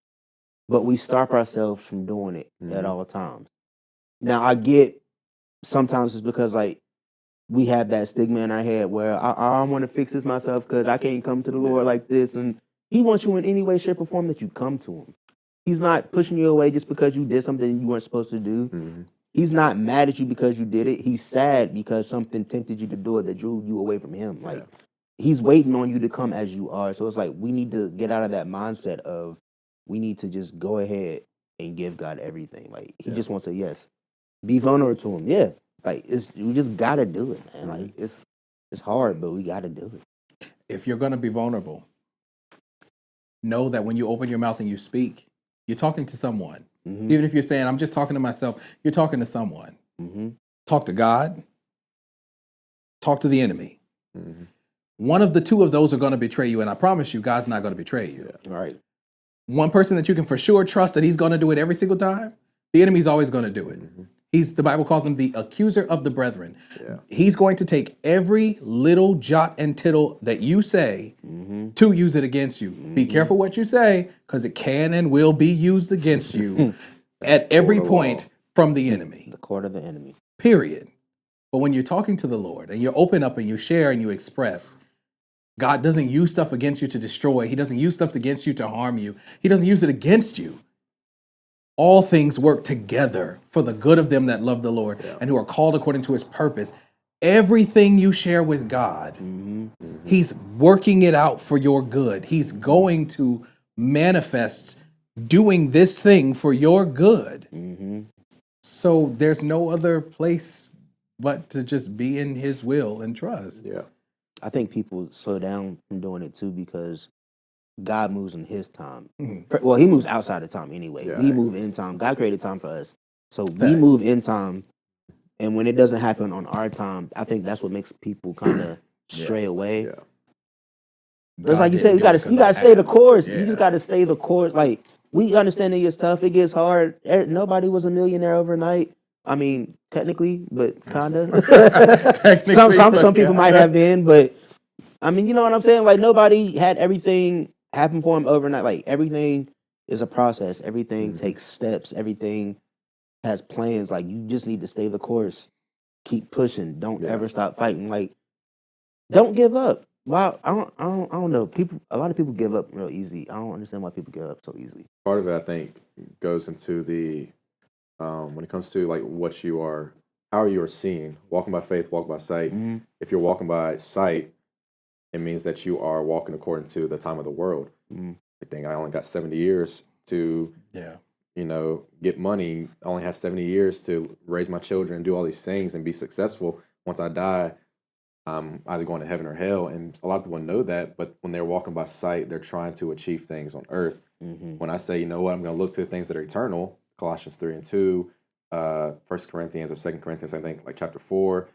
but we stop ourselves from doing it at all times. Now, I get sometimes it's because like we have that stigma in our head where I want to fix this myself because I can't come to the Lord like this, and he wants you in any way, shape, or form that you come to him. He's not pushing you away just because you did something you weren't supposed to do. He's not mad at you because you did it. He's sad because something tempted you to do it that drew you away from him. Like, he's waiting on you to come as you are. So it's like we need to get out of that mindset of we need to just go ahead and give God everything. Like, he just wants to, be vulnerable to him. Yeah. Like, we just got to do it, man. Like, it's hard, but we got to do it. If you're going to be vulnerable, know that when you open your mouth and you speak, you're talking to someone. Even if you're saying, I'm just talking to myself, you're talking to someone. Talk to God. Talk to the enemy. One of the two of those are going to betray you, and I promise you, God's not going to betray you. Right. One person that you can for sure trust that he's going to do it every single time, the enemy's always going to do it. The Bible calls him the accuser of the brethren. He's going to take every little jot and tittle that you say to use it against you. Be careful what you say, because it can and will be used against you at every point from the enemy. The court of the enemy. Period. But when you're talking to the Lord and you open up and you share and you express, God doesn't use stuff against you to destroy. He doesn't use stuff against you to harm you. He doesn't use it against you. All things work together for the good of them that love the Lord and who are called according to his purpose. Everything you share with God, he's working it out for your good. He's going to manifest doing this thing for your good. So there's no other place but to just be in his will and trust. I think people slow down from doing it too because God moves in his time. Well, he moves outside of time anyway. We move in time. God created time for us. So we move in time. And when it doesn't happen on our time, I think that's what makes people kind of stray away. It's like you said, you gotta stay the course. You just gotta stay the course. Like, we understand it gets tough, it gets hard. Nobody was a millionaire overnight. I mean, technically, but kinda. Some people might have been, but I mean, you know what I'm saying? Like, nobody had everything happen for him overnight. Like, everything is a process. Everything takes steps. Everything has plans. Like, you just need to stay the course. Keep pushing. Don't ever stop fighting. Like, don't give up. Wow, I don't know. A lot of people give up real easy. I don't understand why people give up so easily. Part of it, I think, goes into the when it comes to like what you are, how you are seeing. Walking by faith, walk by sight. If you're walking by sight, it means that you are walking according to the time of the world. I think I only got 70 years to, get money. I only have 70 years to raise my children, do all these things, and be successful. Once I die, I'm either going to heaven or hell. And a lot of people know that, but when they're walking by sight, they're trying to achieve things on earth. When I say, you know what, I'm going to look to the things that are eternal, Colossians 3:2, First Corinthians or Second Corinthians, I think, like chapter 4.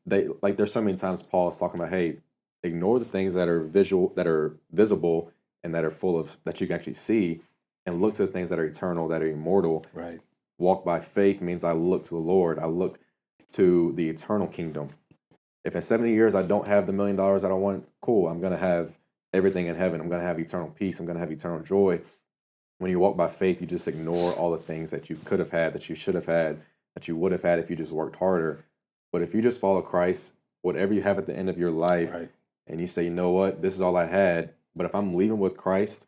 There's so many times Paul is talking about, hey, ignore the things that are visible, and that are full of that you can actually see, and look to the things that are eternal, that are immortal. Right. Walk by faith means I look to the Lord. I look to the eternal kingdom. If in 70 years I don't have the $1 million that I want, cool. I'm going to have everything in heaven. I'm going to have eternal peace. I'm going to have eternal joy. When you walk by faith, you just ignore all the things that you could have had, that you should have had, that you would have had if you just worked harder. But if you just follow Christ, whatever you have at the end of your life, Right. and you say, you know what, this is all I had, but if I'm leaving with Christ,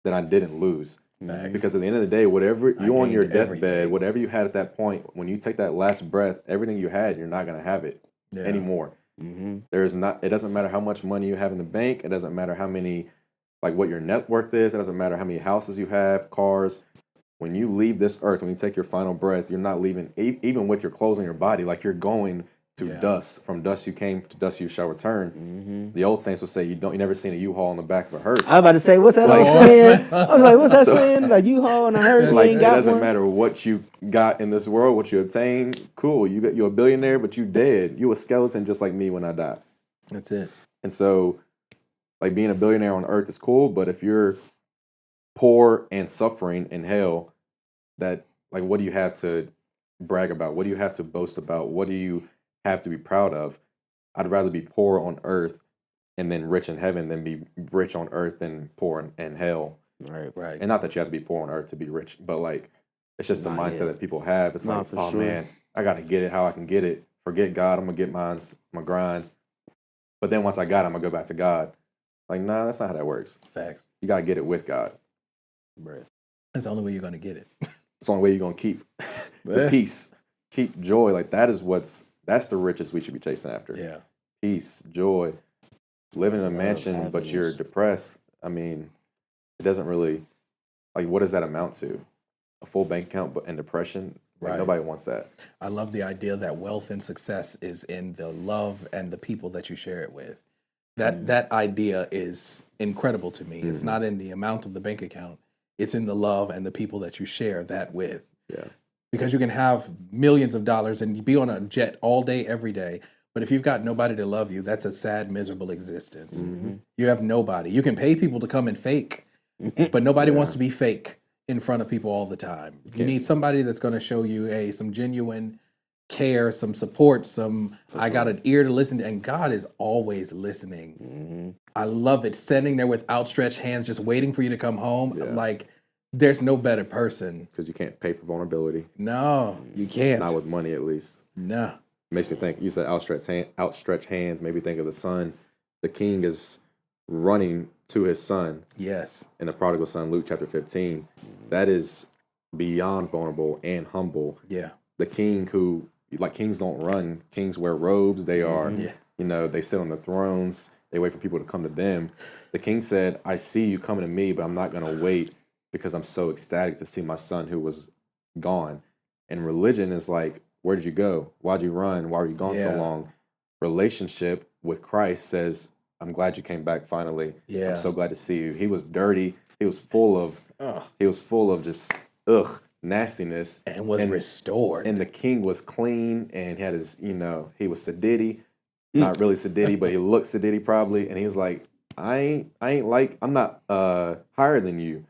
then I didn't lose. Facts. Because at the end of the day, whatever you on your gained deathbed, everything. whatever you had at that point, when you take that last breath, everything you had, you're not going to have it Yeah. anymore. Mm-hmm. It doesn't matter how much money you have in the bank. It doesn't matter how many, like what your net worth is. It doesn't matter how many houses you have, cars. When you leave this earth, when you take your final breath, you're not leaving, even with your clothes on your body, like you're going to dust. From dust you came, to dust you shall return. Mm-hmm. The old saints would say, you never seen a U-Haul on the back of a hearse. I was about to say, what's that Like- old saying? I was like, what's that saying? Like U-Haul and a hearse, you Like, ain't it got doesn't one. matter what you got in this world, what you obtained. Cool, you're a billionaire, but you dead. You a skeleton just like me when I die. That's it. And so, like, being a billionaire on earth is cool, but if you're poor and suffering in hell, that, like, what do you have to brag about? What do you have to boast about? What do you have to be proud of? I'd rather be poor on earth and then rich in heaven than be rich on earth and poor in hell. Right. Right. And not that you have to be poor on earth to be rich, but like it's just the Nah, mindset yeah. that people have. It's Nah, like, for oh sure. man, I gotta get it how I can get it. Forget God, I'm gonna get mine, my grind. But then once I got it, I'm gonna go back to God. Like, nah, that's not how that works. Facts. You gotta get it with God. Right. That's the only way you're going to get it. It's the only way you're gonna keep the peace, keep joy. Like that's the richest we should be chasing after. Yeah. Peace, joy, living in a Love, mansion, but you're happiness. depressed. I mean, it doesn't really, like, what does that amount to? A full bank account and depression? Like, Right. nobody wants that. I love the idea that wealth and success is in the love and the people that you share it with. That idea is incredible to me. It's not in the amount of the bank account. It's in the love and the people that you share that with. Yeah. Because you can have millions of dollars and be on a jet all day, every day. But if you've got nobody to love you, that's a sad, miserable existence. Mm-hmm. You have nobody. You can pay people to come and fake, but nobody wants to be fake in front of people all the time. You need somebody that's going to show you some genuine care, some support, I got an ear to listen to, and God is always listening. Mm-hmm. I love it. Standing there with outstretched hands, just waiting for you to come home. Yeah. Like, there's no better person. Because you can't pay for vulnerability. No, you can't. Not with money, at least. No. Makes me think, you said outstretched hands, maybe think of the son. The king is running to his son Yes. in the prodigal son, Luke chapter 15. That is beyond vulnerable and humble. Yeah. The king who, like, kings don't run. Kings wear robes. They are, Yeah. they sit on the thrones. They wait for people to come to them. The king said, I see you coming to me, but I'm not going to wait because I'm so ecstatic to see my son who was gone. And religion is like, where did you go? Why'd you run? Why were you gone so Yeah. long? Relationship with Christ says, I'm glad you came back finally. Yeah. I'm so glad to see you. He was dirty. He was full of just nastiness. And was restored. And the king was clean and he had his, he was sedity. Not really sedity, but he looked sedity probably. And he was like, I'm not higher than you.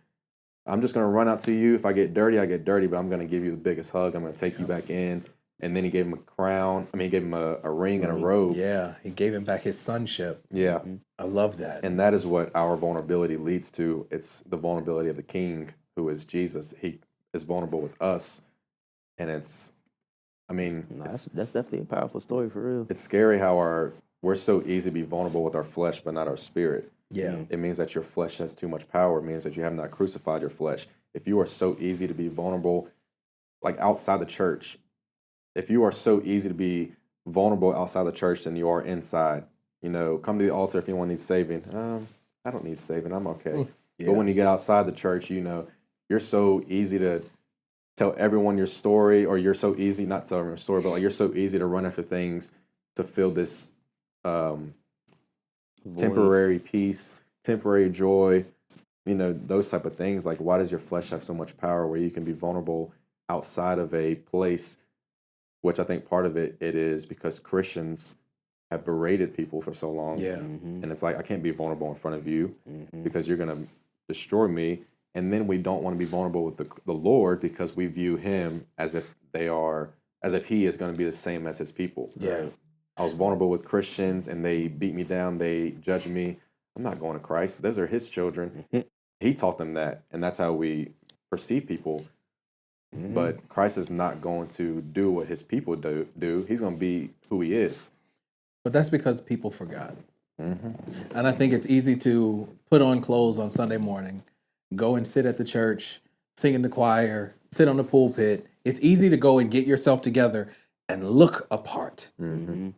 I'm just going to run out to you. If I get dirty, I get dirty, but I'm going to give you the biggest hug. I'm going to take you back in. And then he gave him a crown. He gave him a ring and a robe. Yeah. He gave him back his sonship. Yeah. I love that. And that is what our vulnerability leads to. It's the vulnerability of the king, who is Jesus. He is vulnerable with us. And That's definitely a powerful story for real. it's scary how we're so easy to be vulnerable with our flesh, but not our spirit. Yeah. It means that your flesh has too much power. It means that you have not crucified your flesh. If you are so easy to be vulnerable, like outside the church, if you are so easy to be vulnerable outside the church than you are inside, come to the altar if anyone needs saving. I don't need saving. I'm okay. Yeah. But when you get outside the church, you're so easy to tell everyone your story, or you're so easy, not tell everyone your story, but like you're so easy to run after things to fill this temporary peace, temporary joy, those type of things. Like, why does your flesh have so much power where you can be vulnerable outside of a place, which I think part of it is because Christians have berated people for so long. Yeah. Mm-hmm. And it's like, I can't be vulnerable in front of you Mm-hmm. because you're going to destroy me. And then we don't want to be vulnerable with the Lord because we view him as if he is going to be the same as his people. Yeah. I was vulnerable with Christians and they beat me down. They judged me. I'm not going to Christ. Those are his children. Mhm. He taught them that. And that's how we perceive people. Mhm. But Christ is not going to do what his people do. He's going to be who he is. But that's because people forgot. Mm-hmm. And I think it's easy to put on clothes on Sunday morning, go and sit at the church, sing in the choir, sit on the pulpit. It's easy to go and get yourself together and look apart. Mm-hmm.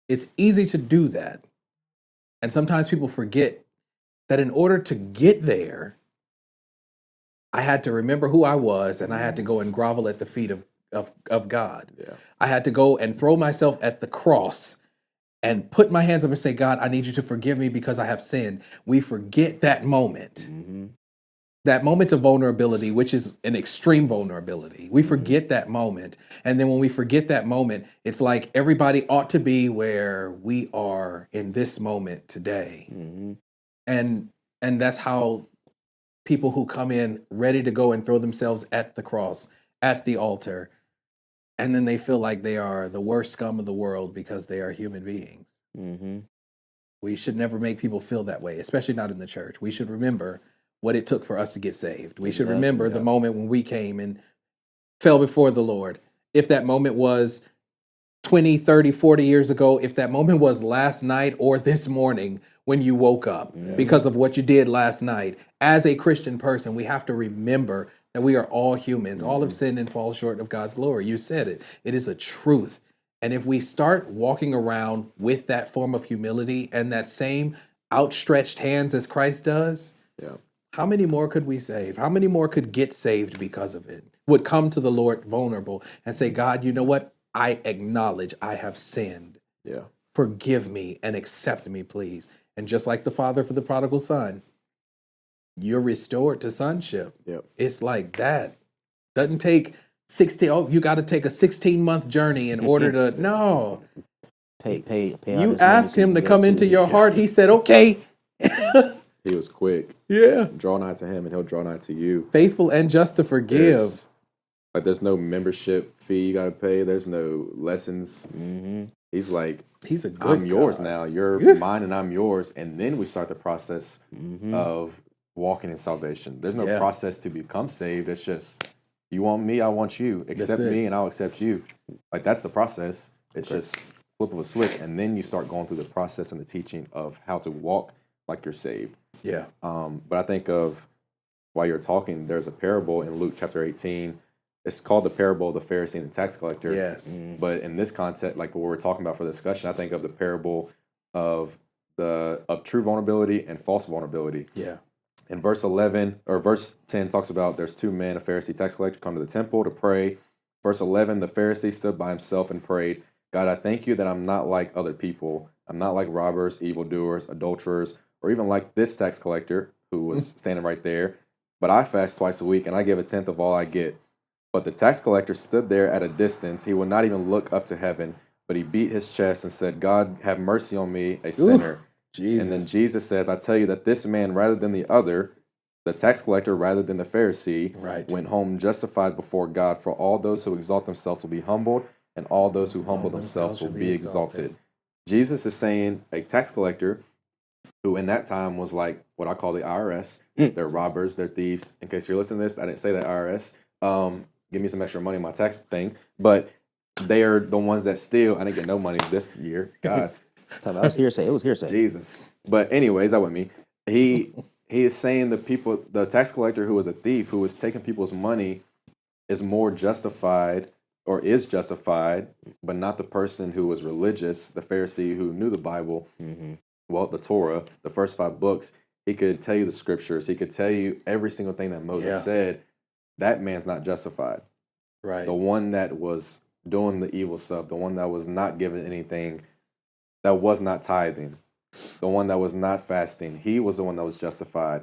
It's easy to do that. And sometimes people forget that in order to get there, I had to remember who I was and I had to go and grovel at the feet of God. Yeah. I had to go and throw myself at the cross and put my hands up and say, God, I need you to forgive me because I have sinned. We forget that moment. Mm-hmm. That moment of vulnerability, which is an extreme vulnerability. We forget that moment. And then when we forget that moment, it's like everybody ought to be where we are in this moment today. Mm-hmm. And that's how people who come in ready to go and throw themselves at the cross, at the altar, and then they feel like they are the worst scum of the world because they are human beings. Mm-hmm. We should never make people feel that way, especially not in the church. We should remember what it took for us to get saved. We should Exactly, remember the yeah. moment when we came and fell before the Lord. If that moment was 20, 30, 40 years ago, if that moment was last night or this morning when you woke up because of what you did last night, as a Christian person, we have to remember that we are all humans. All have sinned and fall short of God's glory. You said it. It is a truth. And if we start walking around with that form of humility and that same outstretched hands as Christ does, Yeah. how many more could we save? How many more could get saved because of it? Would come to the Lord vulnerable and say, God, you know what? I acknowledge I have sinned. Yeah. Forgive me and accept me, please. And just like the father for the prodigal son, you're restored to sonship. Yep. It's like that. Doesn't take 16. Oh, you got to take a 16-month journey in order to. No. Pay out You his asked money him to so come you into can your get heart. He said, okay. He was quick. Yeah. Draw nigh to him and he'll draw nigh to you. Faithful and just to forgive. There's no membership fee you got to pay. There's no lessons. Mm-hmm. He's like, He's a good I'm yours God. now. You're Yeah. mine and I'm yours. And then we start the process Mm-hmm. of walking in salvation. There's no Yeah. process to become saved. It's just, you want me, I want you. Accept it. me and I'll accept you. Like, that's the process. It's just flip of a switch. And then you start going through the process and the teaching of how to walk like you're saved. Yeah. But I think of, while you're talking, there's a parable in Luke chapter 18. It's called the parable of the Pharisee and the tax collector. Yes. But in this context, like what we're talking about for the discussion, I think of the parable of true vulnerability and false vulnerability. Yeah. In verse 11 or verse 10 talks about there's two men, a Pharisee tax collector, come to the temple to pray. Verse 11, the Pharisee stood by himself and prayed, God, I thank you that I'm not like other people. I'm not like robbers, evildoers, adulterers, or even like this tax collector who was standing right there. But I fast twice a week and I give a tenth of all I get. But the tax collector stood there at a distance. He would not even look up to heaven, but he beat his chest and said, God, have mercy on me, a sinner. Jesus. And then Jesus says, I tell you that this man, rather than the other, the tax collector, rather than the Pharisee, Right. went home justified before God. For all those who exalt themselves will be humbled, and all those who humble themselves will be exalted. Jesus is saying a tax collector, who in that time was like what I call the IRS. They're robbers, they're thieves. In case you're listening to this, I didn't say that IRS. Give me some extra money on my tax thing. But they are the ones that steal. I didn't get no money this year. God. I was hearsay. It was hearsay. Jesus. But anyways, that wasn't me. He is saying the tax collector who was a thief, who was taking people's money, is more justified or is justified, but not the person who was religious, the Pharisee who knew the Bible, well, the Torah, the first 5 books. He could tell you the scriptures. He could tell you every single thing that Moses said. That man's not justified. Right. The one that was doing the evil stuff, the one that was not giving anything, that was not tithing, the one that was not fasting, he was the one that was justified.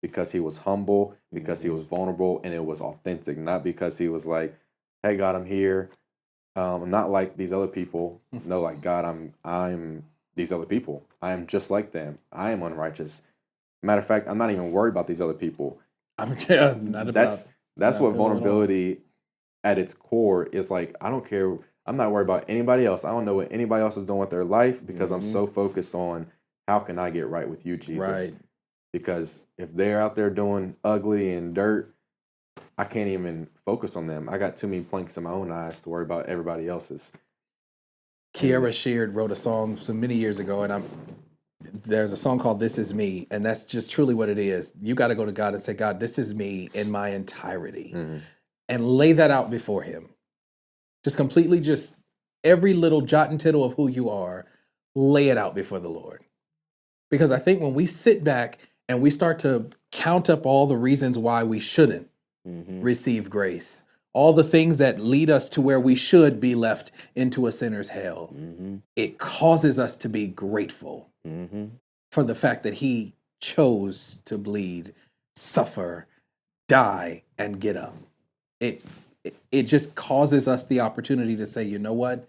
because he was humble, because he was vulnerable, and it was authentic, not because he was like, "Hey God, I'm here. I'm not like these other people." No, like God, I'm these other people. I am just like them. I am unrighteous. Matter of fact, I'm not even worried about these other people. Not about That's not what them at all. vulnerability at its core is like. I don't care. I'm not worried about anybody else. I don't know what anybody else is doing with their life because I'm so focused on how can I get right with you, Jesus. Right. Because if they're out there doing ugly and dirt, I can't even focus on them. I got too many planks in my own eyes to worry about everybody else's. Kiara Sheard wrote a song many years ago, and there's a song called "This Is Me," and that's just truly what it is. You got to go to God and say, "God, this is me in my entirety," and lay that out before Him. Just completely, just every little jot and tittle of who you are, lay it out before the Lord. Because I think when we sit back and we start to count up all the reasons why we shouldn't receive grace, all the things that lead us to where we should be left into a sinner's hell, it causes us to be grateful for the fact that He chose to bleed, suffer, die, and get up. It just causes us the opportunity to say, you know what?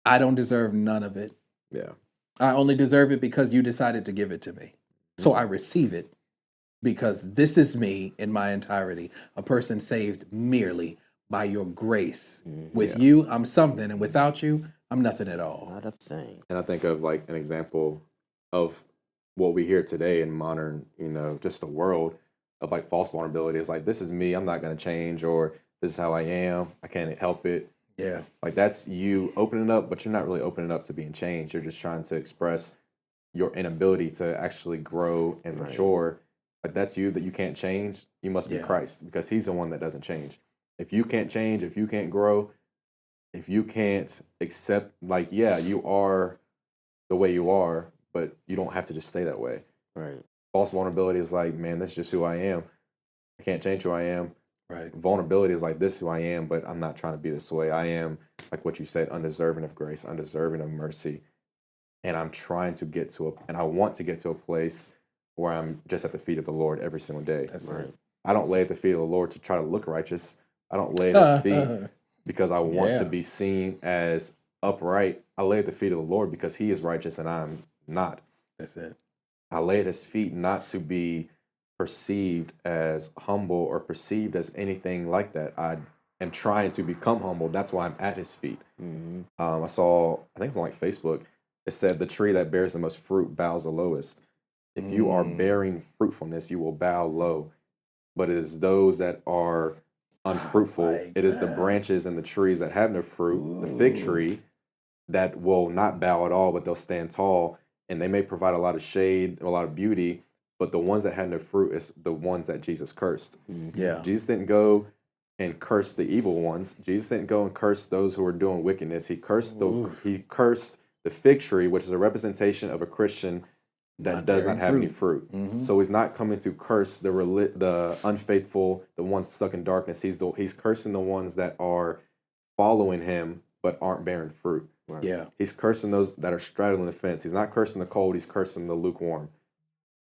I don't deserve none of it. Yeah. I only deserve it because you decided to give it to me. So I receive it because this is me in my entirety, a person saved merely by your grace. With you, I'm something, and without you, I'm nothing at all. Not a thing. And I think of like an example of what we hear today in modern, just the world of like false vulnerability. It's like, this is me, I'm not going to change, or this is how I am, I can't help it. Yeah. Like that's you opening up, but you're not really opening up to being changed. You're just trying to express your inability to actually grow and mature. Like that's you, that you can't change. You must be Christ, because He's the one that doesn't change. If you can't change, if you can't grow, if you can't accept, like, yeah, you are the way you are, but you don't have to just stay that way. Right. False vulnerability is like, man, that's just who I am. I can't change who I am. Right. Vulnerability is like, this is who I am, but I'm not trying to be this way. I am, like what you said, undeserving of grace, undeserving of mercy. And I'm trying to get to and I want to get to a place where I'm just at the feet of the Lord every single day. That's right. I don't lay at the feet of the Lord to try to look righteous. I don't lay at His feet because I want to be seen as upright. I lay at the feet of the Lord because He is righteous and I'm not. That's it. I lay at His feet not to be perceived as humble or perceived as anything like that. I am trying to become humble. That's why I'm at His feet. I saw, I think it was on like Facebook, it said the tree that bears the most fruit bows the lowest. If you are bearing fruitfulness, you will bow low. But it is those that are unfruitful. It is the branches and the trees that have no fruit, the fig tree, that will not bow at all, but they'll stand tall. And they may provide a lot of shade, a lot of beauty, but the ones that had no fruit is the ones that Jesus cursed. Yeah. Jesus didn't go and curse the evil ones. Jesus didn't go and curse those who were doing wickedness. He cursed the fig tree, which is a representation of a Christian that does not have any fruit. So He's not coming to curse the unfaithful, the ones stuck in darkness. He's cursing the ones that are following Him but aren't bearing fruit. Right. Yeah. He's cursing those that are straddling the fence. He's not cursing the cold. He's cursing the lukewarm.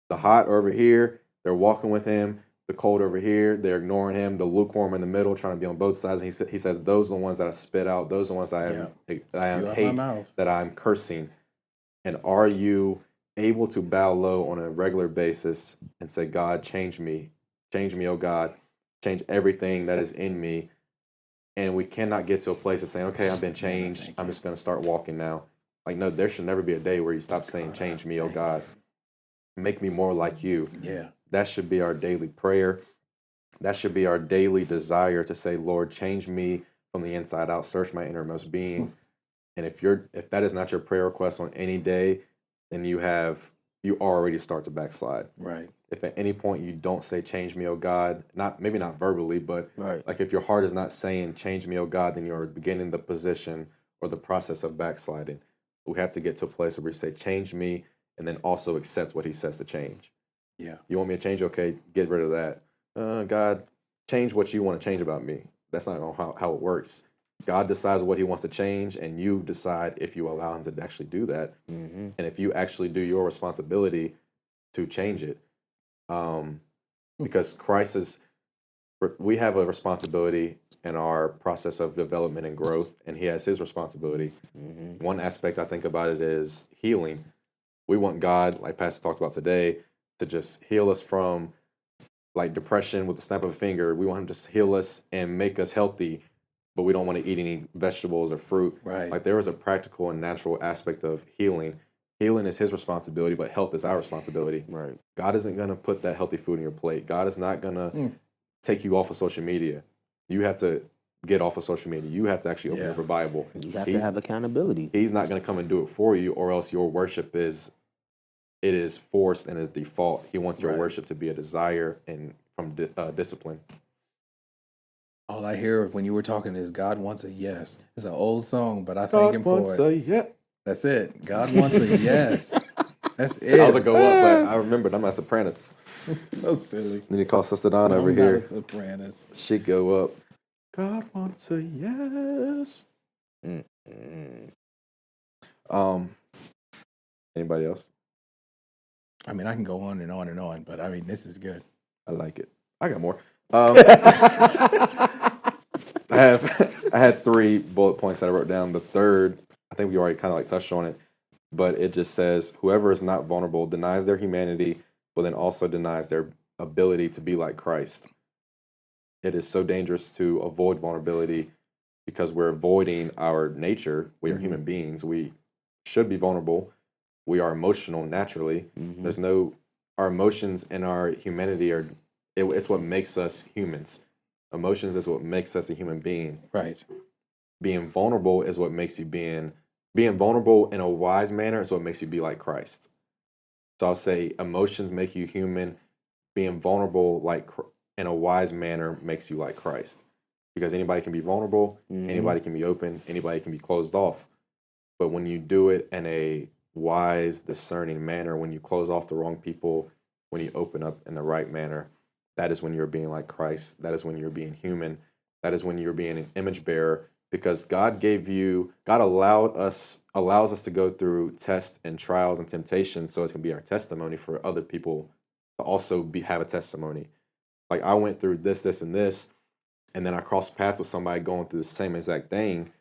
The hot are over here, they're walking with Him. The cold over here, they're ignoring Him. The lukewarm in the middle, trying to be on both sides. And He says, those are the ones that I spit out. Those are the ones that I hate, that I'm cursing. And are you able to bow low on a regular basis and say, God, change me, oh God, change everything that is in me? And we cannot get to a place of saying, okay, I've been changed, I'm just going to start walking now. Like, no, there should never be a day where you stop saying, change me, oh God, make me more like you. Yeah. That should be our daily prayer. That should be our daily desire to say, Lord, change me from the inside out, search my innermost being. And if that is not your prayer request on any day, then you already start to backslide. Right. If at any point you don't say, change me, oh God, maybe not verbally, but like if your heart is not saying, change me, oh God, then you're beginning the position or the process of backsliding. We have to get to a place where we say, change me, and then also accept what He says to change. Yeah. You want me to change? Okay, get rid of that. God, change what you want to change about me. That's not how it works. God decides what He wants to change, and you decide if you allow Him to actually do that. And if you actually do your responsibility to change it, because Christ is. We have a responsibility in our process of development and growth, and he has his responsibility. One aspect I think about it is healing. We want God, like Pastor talked about today, to just heal us from like depression with the snap of a finger. We want him to just heal us and make us healthy, but we don't want to eat any vegetables or fruit. Right. Like there is a practical and natural aspect of healing. Healing is his responsibility, but health is our responsibility. Right. God isn't going to put that healthy food in your plate. God is not going to take you off of social media. You have to get off of social media. You have to actually open up a Bible. You have to have accountability. He's not going to come and do it for you, or else your worship is forced and is default. He wants your worship to be a desire and from discipline. All I hear when you were talking is God wants a yes. It's an old song, but I thank him for it. God wants a yes. That's it. God wants a yes. That's it. I was going to go up, but I remembered I'm not Sopranos. So silly. Then you call Sister Donna over I'm here. not a Sopranos. She go up. God wants a yes. Anybody else? I mean, I can go on and on and on, but I mean, this is good. I like it. I got more. I had 3 bullet points that I wrote down. The third, I think we already kind of like touched on it, but it just says whoever is not vulnerable denies their humanity, but then also denies their ability to be like Christ. It is so dangerous to avoid vulnerability because we're avoiding our nature. We are human beings. We should be vulnerable. We are emotional naturally. Our emotions and our humanity it's what makes us humans. Emotions is what makes us a human being. Right. Being vulnerable is what makes you being vulnerable in a wise manner is what makes you be like Christ. So I'll say emotions make you human. Being vulnerable in a wise manner makes you like Christ. Because anybody can be vulnerable, anybody can be open, anybody can be closed off. But when you do it in a wise, discerning manner, when you close off the wrong people, when you open up in the right manner, that is when you're being like Christ. That is when you're being human. That is when you're being an image bearer. Because God allows us to go through tests and trials and temptations so it can be our testimony for other people to also have a testimony. Like I went through this, and this, and then I crossed paths with somebody going through the same exact thing.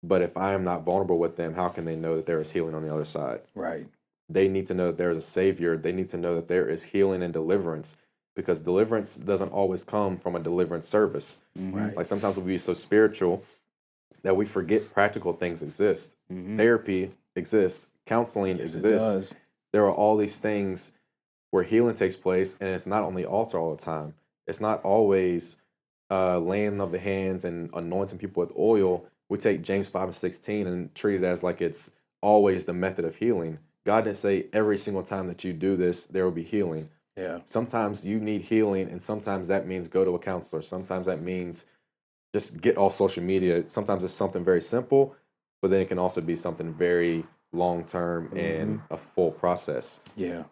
But if I am not vulnerable with them, how can they know that there is healing on the other side? Right. They need to know that there is a Savior. They need to know that there is healing and deliverance, because deliverance doesn't always come from a deliverance service. Right. Like sometimes we'll be so spiritual that we forget practical things exist. Therapy exists. Counseling exists. It does. There are all these things where healing takes place, and it's not on the altar all the time. It's not always laying of the hands and anointing people with oil. We take James 5:16 and treat it as like it's always the method of healing. God didn't say every single time that you do this, there will be healing. Yeah. Sometimes you need healing, and sometimes that means go to a counselor. Sometimes that means just get off social media. Sometimes it's something very simple, but then it can also be something very long-term and a full process. Yeah.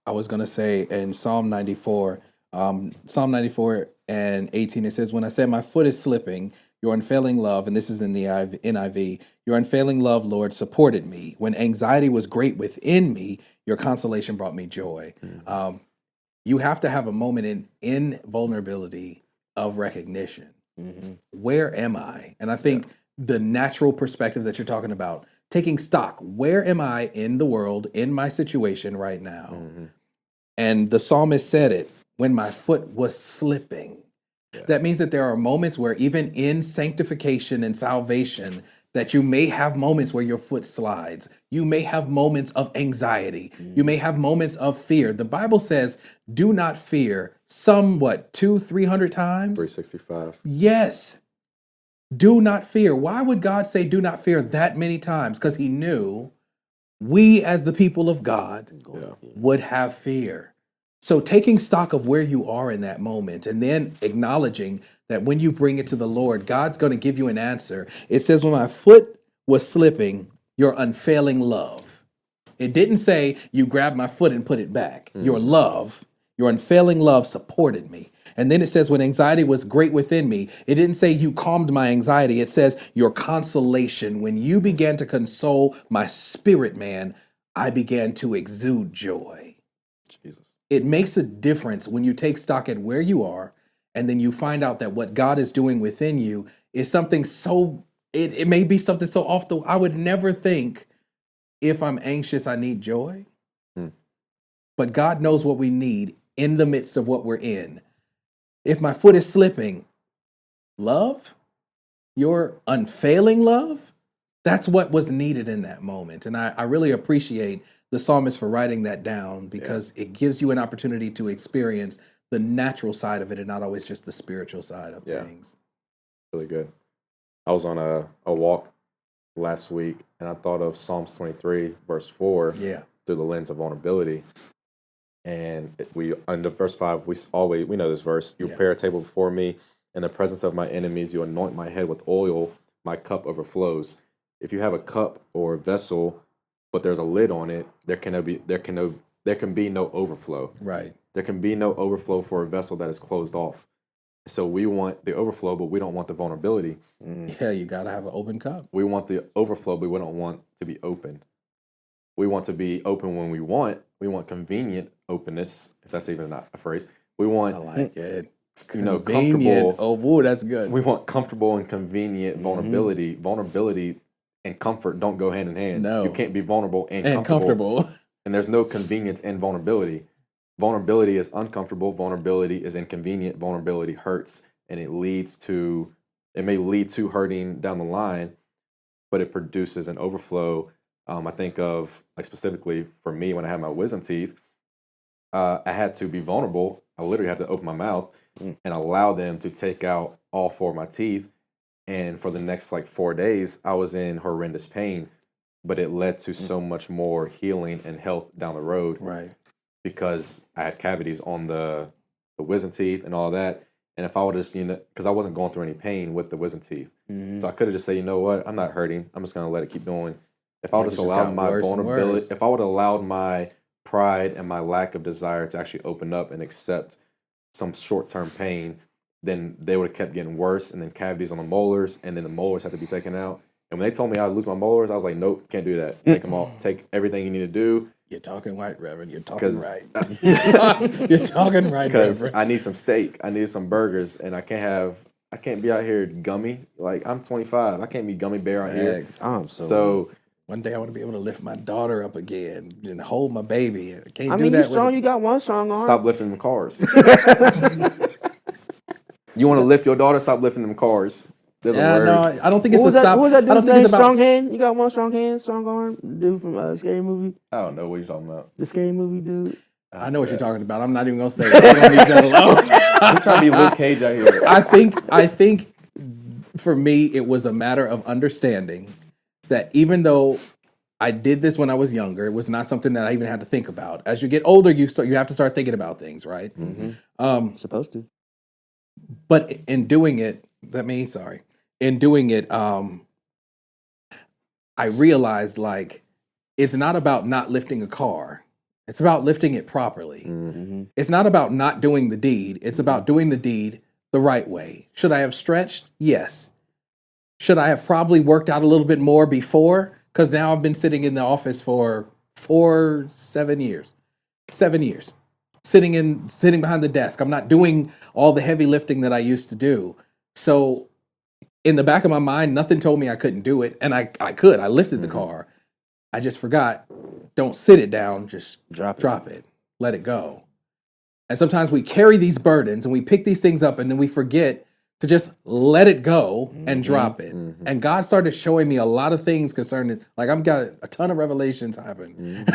I was going to say in Psalm 94 and 18, it says, when I said my foot is slipping, your unfailing love, and this is in the NIV, your unfailing love, Lord, supported me. When anxiety was great within me, your consolation brought me joy. You have to have a moment in vulnerability of recognition. Where am I? And I think the natural perspective that you're talking about, taking stock, where am I in the world, in my situation right now? And the psalmist said it, when my foot was slipping. That means that there are moments where even in sanctification and salvation, that you may have moments where your foot slides. You may have moments of anxiety. You may have moments of fear. The Bible says, do not fear. Some, 200-300 times? 365. Yes. Do not fear. Why would God say do not fear that many times? Because he knew we as the people of God would have fear. So taking stock of where you are in that moment and then acknowledging that when you bring it to the Lord, God's going to give you an answer. It says, when my foot was slipping, your unfailing love. It didn't say you grabbed my foot and put it back. Your love, your unfailing love supported me. And then it says, when anxiety was great within me, it didn't say you calmed my anxiety. It says your consolation. When you began to console my spirit, man, I began to exude joy. Jesus. it makes a difference when you take stock at where you are and then you find out that what God is doing within you is something so, it may be something so off the, I would never think if I'm anxious, I need joy. Hmm. But God knows what we need in the midst of what we're in. If my foot is slipping, love, your unfailing love, that's what was needed in that moment. And I really appreciate the psalmist for writing that down because it gives you an opportunity to experience the natural side of it and not always just the spiritual side of things. Really good. I was on a walk last week and I thought of Psalms 23, verse 4 through the lens of vulnerability. And we under verse 5, we know this verse. You prepare a table before me in the presence of my enemies. You anoint my head with oil. My cup overflows. If you have a cup or a vessel, but there's a lid on it, there can be no overflow. Right. There can be no overflow for a vessel that is closed off. So we want the overflow, but we don't want the vulnerability. Yeah, you got to have an open cup. We want the overflow, but we don't want to be open. We want to be open when we want. We want convenient openness, if that's even not a phrase. We want, I like it. Comfortable. Oh, woo, that's good. We want comfortable and convenient vulnerability. Vulnerability and comfort don't go hand in hand. No. You can't be vulnerable and comfortable. And there's no convenience in vulnerability. Vulnerability is uncomfortable. Vulnerability is inconvenient. Vulnerability hurts, and it may lead to hurting down the line, but it produces an overflow. I think of, like, specifically for me, when I had my wisdom teeth, I had to be vulnerable. I literally had to open my mouth and allow them to take out all 4 of my teeth. And for the next 4 days, I was in horrendous pain, but it led to so much more healing and health down the road. Right. Because I had cavities on the wisdom teeth and all that. And if I would just, because I wasn't going through any pain with the wisdom teeth. So I could have just said, you know what, I'm not hurting. I'm just going to let it keep going. If I would just allowed my vulnerability, if I would have allowed my pride and my lack of desire to actually open up and accept some short-term pain, then they would have kept getting worse, and then cavities on the molars, and then the molars had to be taken out. And when they told me I'd lose my molars, I was like, nope, can't do that. Take them off. Take everything you need to do. You're talking right, Reverend. You're talking right. You're talking right, Because Reverend. I need some steak. I need some burgers, and I can't be out here gummy. Like, I'm 25. I can't be gummy bear out here. So one day I want to be able to lift my daughter up again and hold my baby. I can't I do mean, that. you're strong. You got one strong arm. stop lifting them cars. You want to lift your daughter? Stop lifting them cars. There's a word. No, I don't think it's What was a stop. that? What was that I don't dude's think name? it's about Strong hand. You got one strong hand, strong arm. Dude from Scary Movie. I don't know what you're talking about. The Scary Movie dude. I know what you're talking about. I'm not even gonna say it. I'm gonna leave that alone. I'm trying to be Luke Cage out here. I think for me it was a matter of understanding that even though I did this when I was younger, it was not something that I even had to think about. As you get older, you have to start thinking about things, right? Mm-hmm. Supposed to. But in doing it, I realized it's not about not lifting a car. It's about lifting it properly. Mm-hmm. It's not about not doing the deed. It's about doing the deed the right way. Should I have stretched? Yes. Should I have probably worked out a little bit more before? Because now I've been sitting in the office for 7 years. 7 years. Sitting behind the desk. I'm not doing all the heavy lifting that I used to do. So in the back of my mind, nothing told me I couldn't do it. And I could. I lifted the car. I just forgot. Don't sit it down. Just drop it. Let it go. And sometimes we carry these burdens and we pick these things up and then we forget to just let it go and drop it. And God started showing me a lot of things concerning, I've got a ton of revelations happen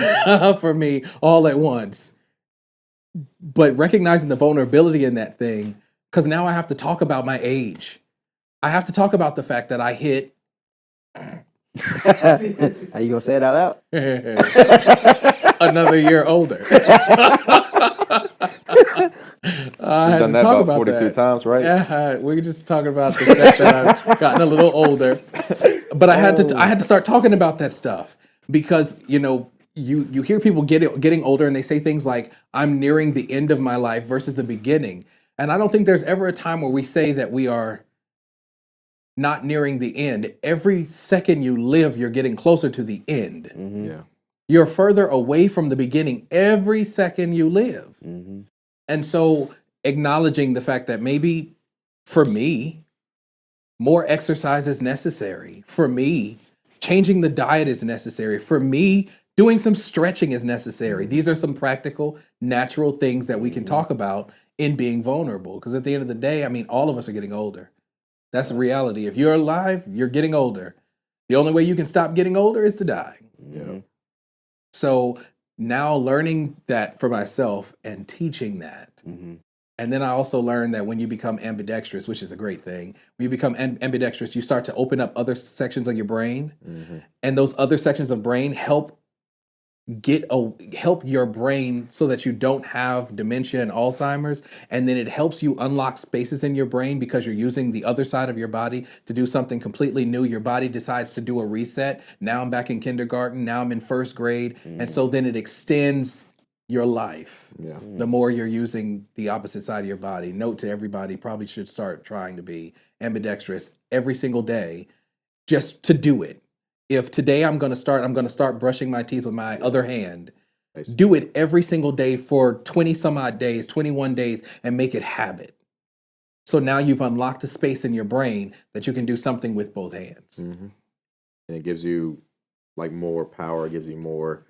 for me all at once. But recognizing the vulnerability in that thing, because now I have to talk about my age. I have to talk about the fact that I hit. Are you gonna say it out loud? Another year older. You've done that about 42 times, right? Yeah, we're just talking about the fact that I've gotten a little older. But I had to start talking about that stuff because you hear people getting older and they say things like, "I'm nearing the end of my life" versus the beginning. And I don't think there's ever a time where we say that we are not nearing the end. Every second you live, you're getting closer to the end. Yeah. you're further away from the beginning every second you live. Mm-hmm. And so acknowledging the fact that maybe for me, more exercise is necessary. For me, changing the diet is necessary. For me, doing some stretching is necessary. These are some practical, natural things that we can talk about in being vulnerable. Because at the end of the day, I mean, all of us are getting older. That's the reality. If you're alive, you're getting older. The only way you can stop getting older is to die. Mm-hmm. So now learning that for myself and teaching that. Mm-hmm. And then I also learned that when you become ambidextrous, which is a great thing, when you become ambidextrous, you start to open up other sections of your brain. Mm-hmm. And those other sections of brain help your brain so that you don't have dementia and Alzheimer's. And then it helps you unlock spaces in your brain because you're using the other side of your body to do something completely new. Your body decides to do a reset. Now I'm back in kindergarten. Now I'm in first grade. And so then it extends your life. Yeah. The more you're using the opposite side of your body. Note to everybody, probably should start trying to be ambidextrous every single day just to do it. If today I'm going to start brushing my teeth with my other hand. Nice. Do it every single day for 20 some odd days, 21 days, and make it habit. So now you've unlocked a space in your brain that you can do something with both hands. Mm-hmm. And it gives you like more power. It gives you more.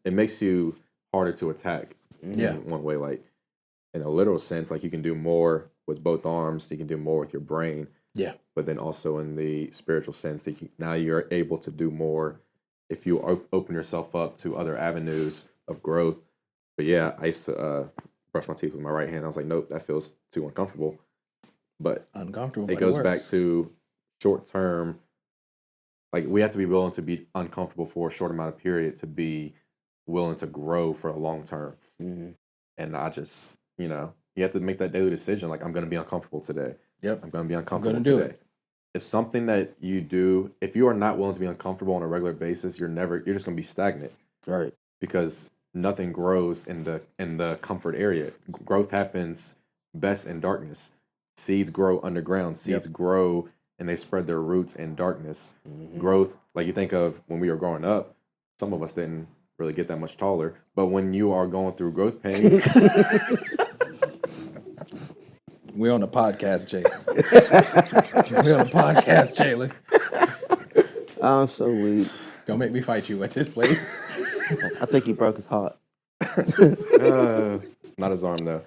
It makes you harder to attack. Yeah. In one way, like in a literal sense, like you can do more with both arms. You can do more with your brain. Yeah. But then also in the spiritual sense, that now you're able to do more if you open yourself up to other avenues of growth. But yeah, I used to brush my teeth with my right hand. I was like, nope, that feels too uncomfortable. But Uncomfortable. it goes back to short term. Like we have to be willing to be uncomfortable for a short amount of period to be willing to grow for a long term. Mm-hmm. And I just, you have to make that daily decision. Like I'm going to be uncomfortable today. Yep. I'm going to be uncomfortable I'm gonna today. do it. If something that you do, if you are not willing to be uncomfortable on a regular basis, you're just going to be stagnant. Right. Because nothing grows in the comfort area. Growth happens best in darkness. Seeds grow underground. Seeds grow and they spread their roots in darkness. Mm-hmm. Growth, like you think of when we were growing up, some of us didn't really get that much taller. But when you are going through growth pains, We're on a podcast, Jalen. We're on a podcast, Jalen. I'm so weak. Don't make me fight you at this place. I think he broke his heart. not his arm though.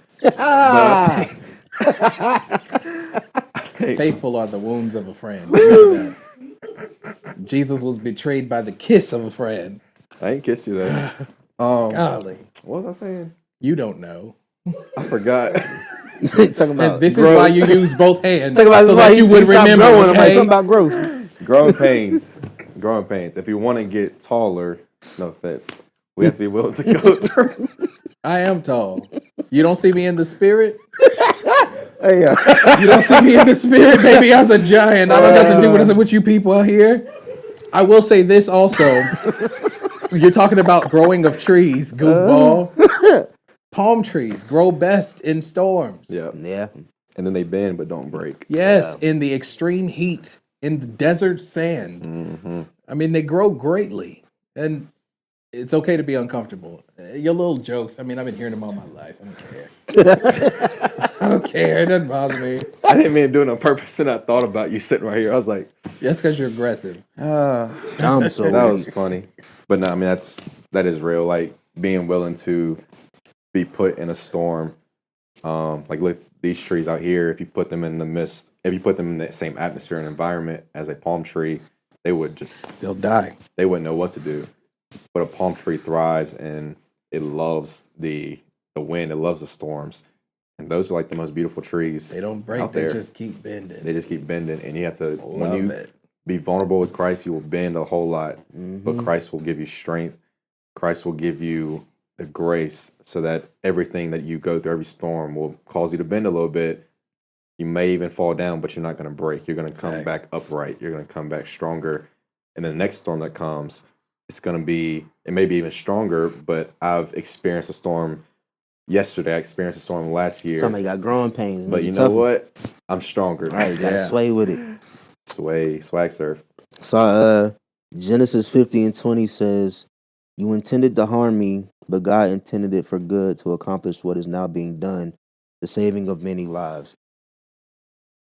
Faithful are the wounds of a friend. Remember that. Jesus was betrayed by the kiss of a friend. I ain't kissed you though. Golly. What was I saying? You don't know. I forgot. Talking about And this growth. is why you use both hands. Talking about so why that you he would stopped remember. growing. I'm like, Okay? something about growth. Growing pains. Growing pains. If you want to get taller, no offense, we have to be willing to go through. I am tall. You don't see me in the spirit? Hey, You don't see me in the spirit, baby. I was a giant. I don't got to do with what you people out here. I will say this also. You're talking about growing of trees, goofball. Palm trees grow best in storms. Yeah. yeah. And then they bend but don't break. Yes, in the extreme heat, in the desert sand. Mm-hmm. I mean, they grow greatly. And it's okay to be uncomfortable. Your little jokes, I mean, I've been hearing them all my life. I don't care. I don't care. It doesn't bother me. I didn't mean to do it on purpose, and I thought about you sitting right here. I was like, That's because you're aggressive. I'm so that weak. was funny. But no, I mean that is real. Like being willing to be put in a storm. Like look, these trees out here, if you put them in the same atmosphere and environment as a palm tree, They'll die. they wouldn't know what to do. But a palm tree thrives and it loves the wind, it loves the storms. And those are like the most beautiful trees. They don't break. out They there. just keep bending. They just keep bending, and you have to when Love you it. be vulnerable with Christ, you will bend a whole lot. Mm-hmm. But Christ will give you strength. Christ will give you the grace so that everything that you go through, every storm, will cause you to bend a little bit. You may even fall down, but you're not going to break. You're going to come back upright. You're going to come back stronger. And then the next storm that comes, it may be even stronger, but I've experienced a storm yesterday. I experienced a storm last year. Somebody got growing pains. But you know what? I'm stronger. Right, you gotta Yeah. sway with it. Swag surf. So Genesis 50:20 says, "You intended to harm me, but God intended it for good to accomplish what is now being done, the saving of many lives."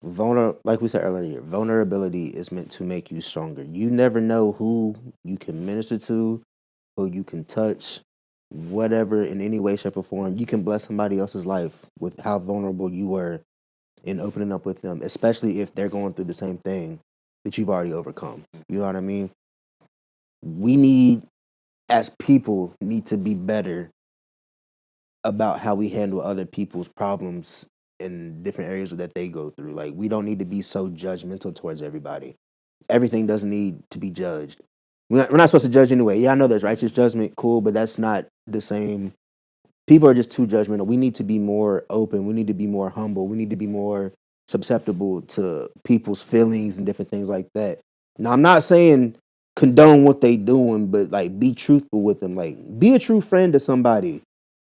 Like we said earlier, vulnerability is meant to make you stronger. You never know who you can minister to, who you can touch, whatever, in any way, shape, or form. You can bless somebody else's life with how vulnerable you were in opening up with them, especially if they're going through the same thing that you've already overcome. You know what I mean? We need, as people, need to be better about how we handle other people's problems in different areas that they go through. Like, we don't need to be so judgmental towards everybody. Everything doesn't need to be judged. We're not supposed to judge anyway. Yeah, I know there's righteous judgment, cool, but that's not the same. People are just too judgmental. We need to be more open. We need to be more humble. We need to be more susceptible to people's feelings and different things like that. Now, I'm not saying condone what they doing, but like, be truthful with them. Like, be a true friend to somebody.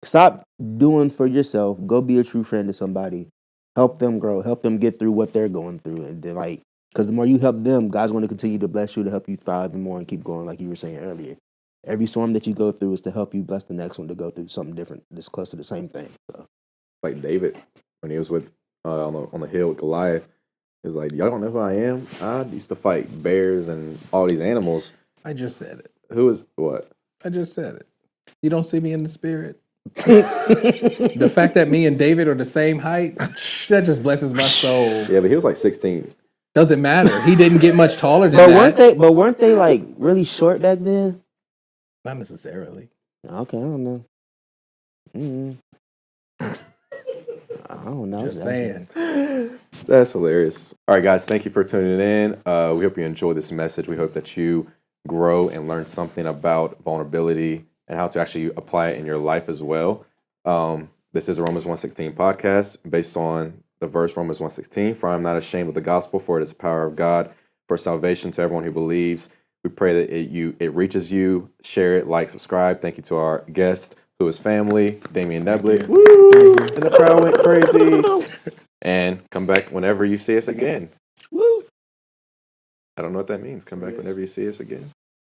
Stop doing for yourself. Go be a true friend to somebody. Help them grow. Help them get through what they're going through. And then, like, because the more you help them, God's going to continue to bless you to help you thrive and more and keep going, like you were saying earlier. Every storm that you go through is to help you bless the next one to go through something different that's close to the same thing. So. Like David, when he was with on the hill with Goliath, he was like, "Y'all don't know who I am? I used to fight bears and all these animals." I just said it. Who is what? I just said it. You don't see me in the spirit. The fact that me and David are the same height, that just blesses my soul. Yeah, but he was like 16. Doesn't matter. He didn't get much taller than that. Weren't they like really short back then? Not necessarily. Okay, I don't know. I don't know. Just saying. That's hilarious. All right, guys, thank you for tuning in. We hope you enjoyed this message. We hope that you grow and learn something about vulnerability and how to actually apply it in your life as well. This is a Romans 1:16 podcast based on the verse Romans 1:16. "For I am not ashamed of the gospel, for it is the power of God for salvation to everyone who believes." We pray that it reaches you. Share it, like, subscribe. Thank you to our guest, who is family, Damion Neblett. Woo! And the crowd went crazy. And come back whenever you see us again. Woo! I don't know what that means. Come back whenever you see us again.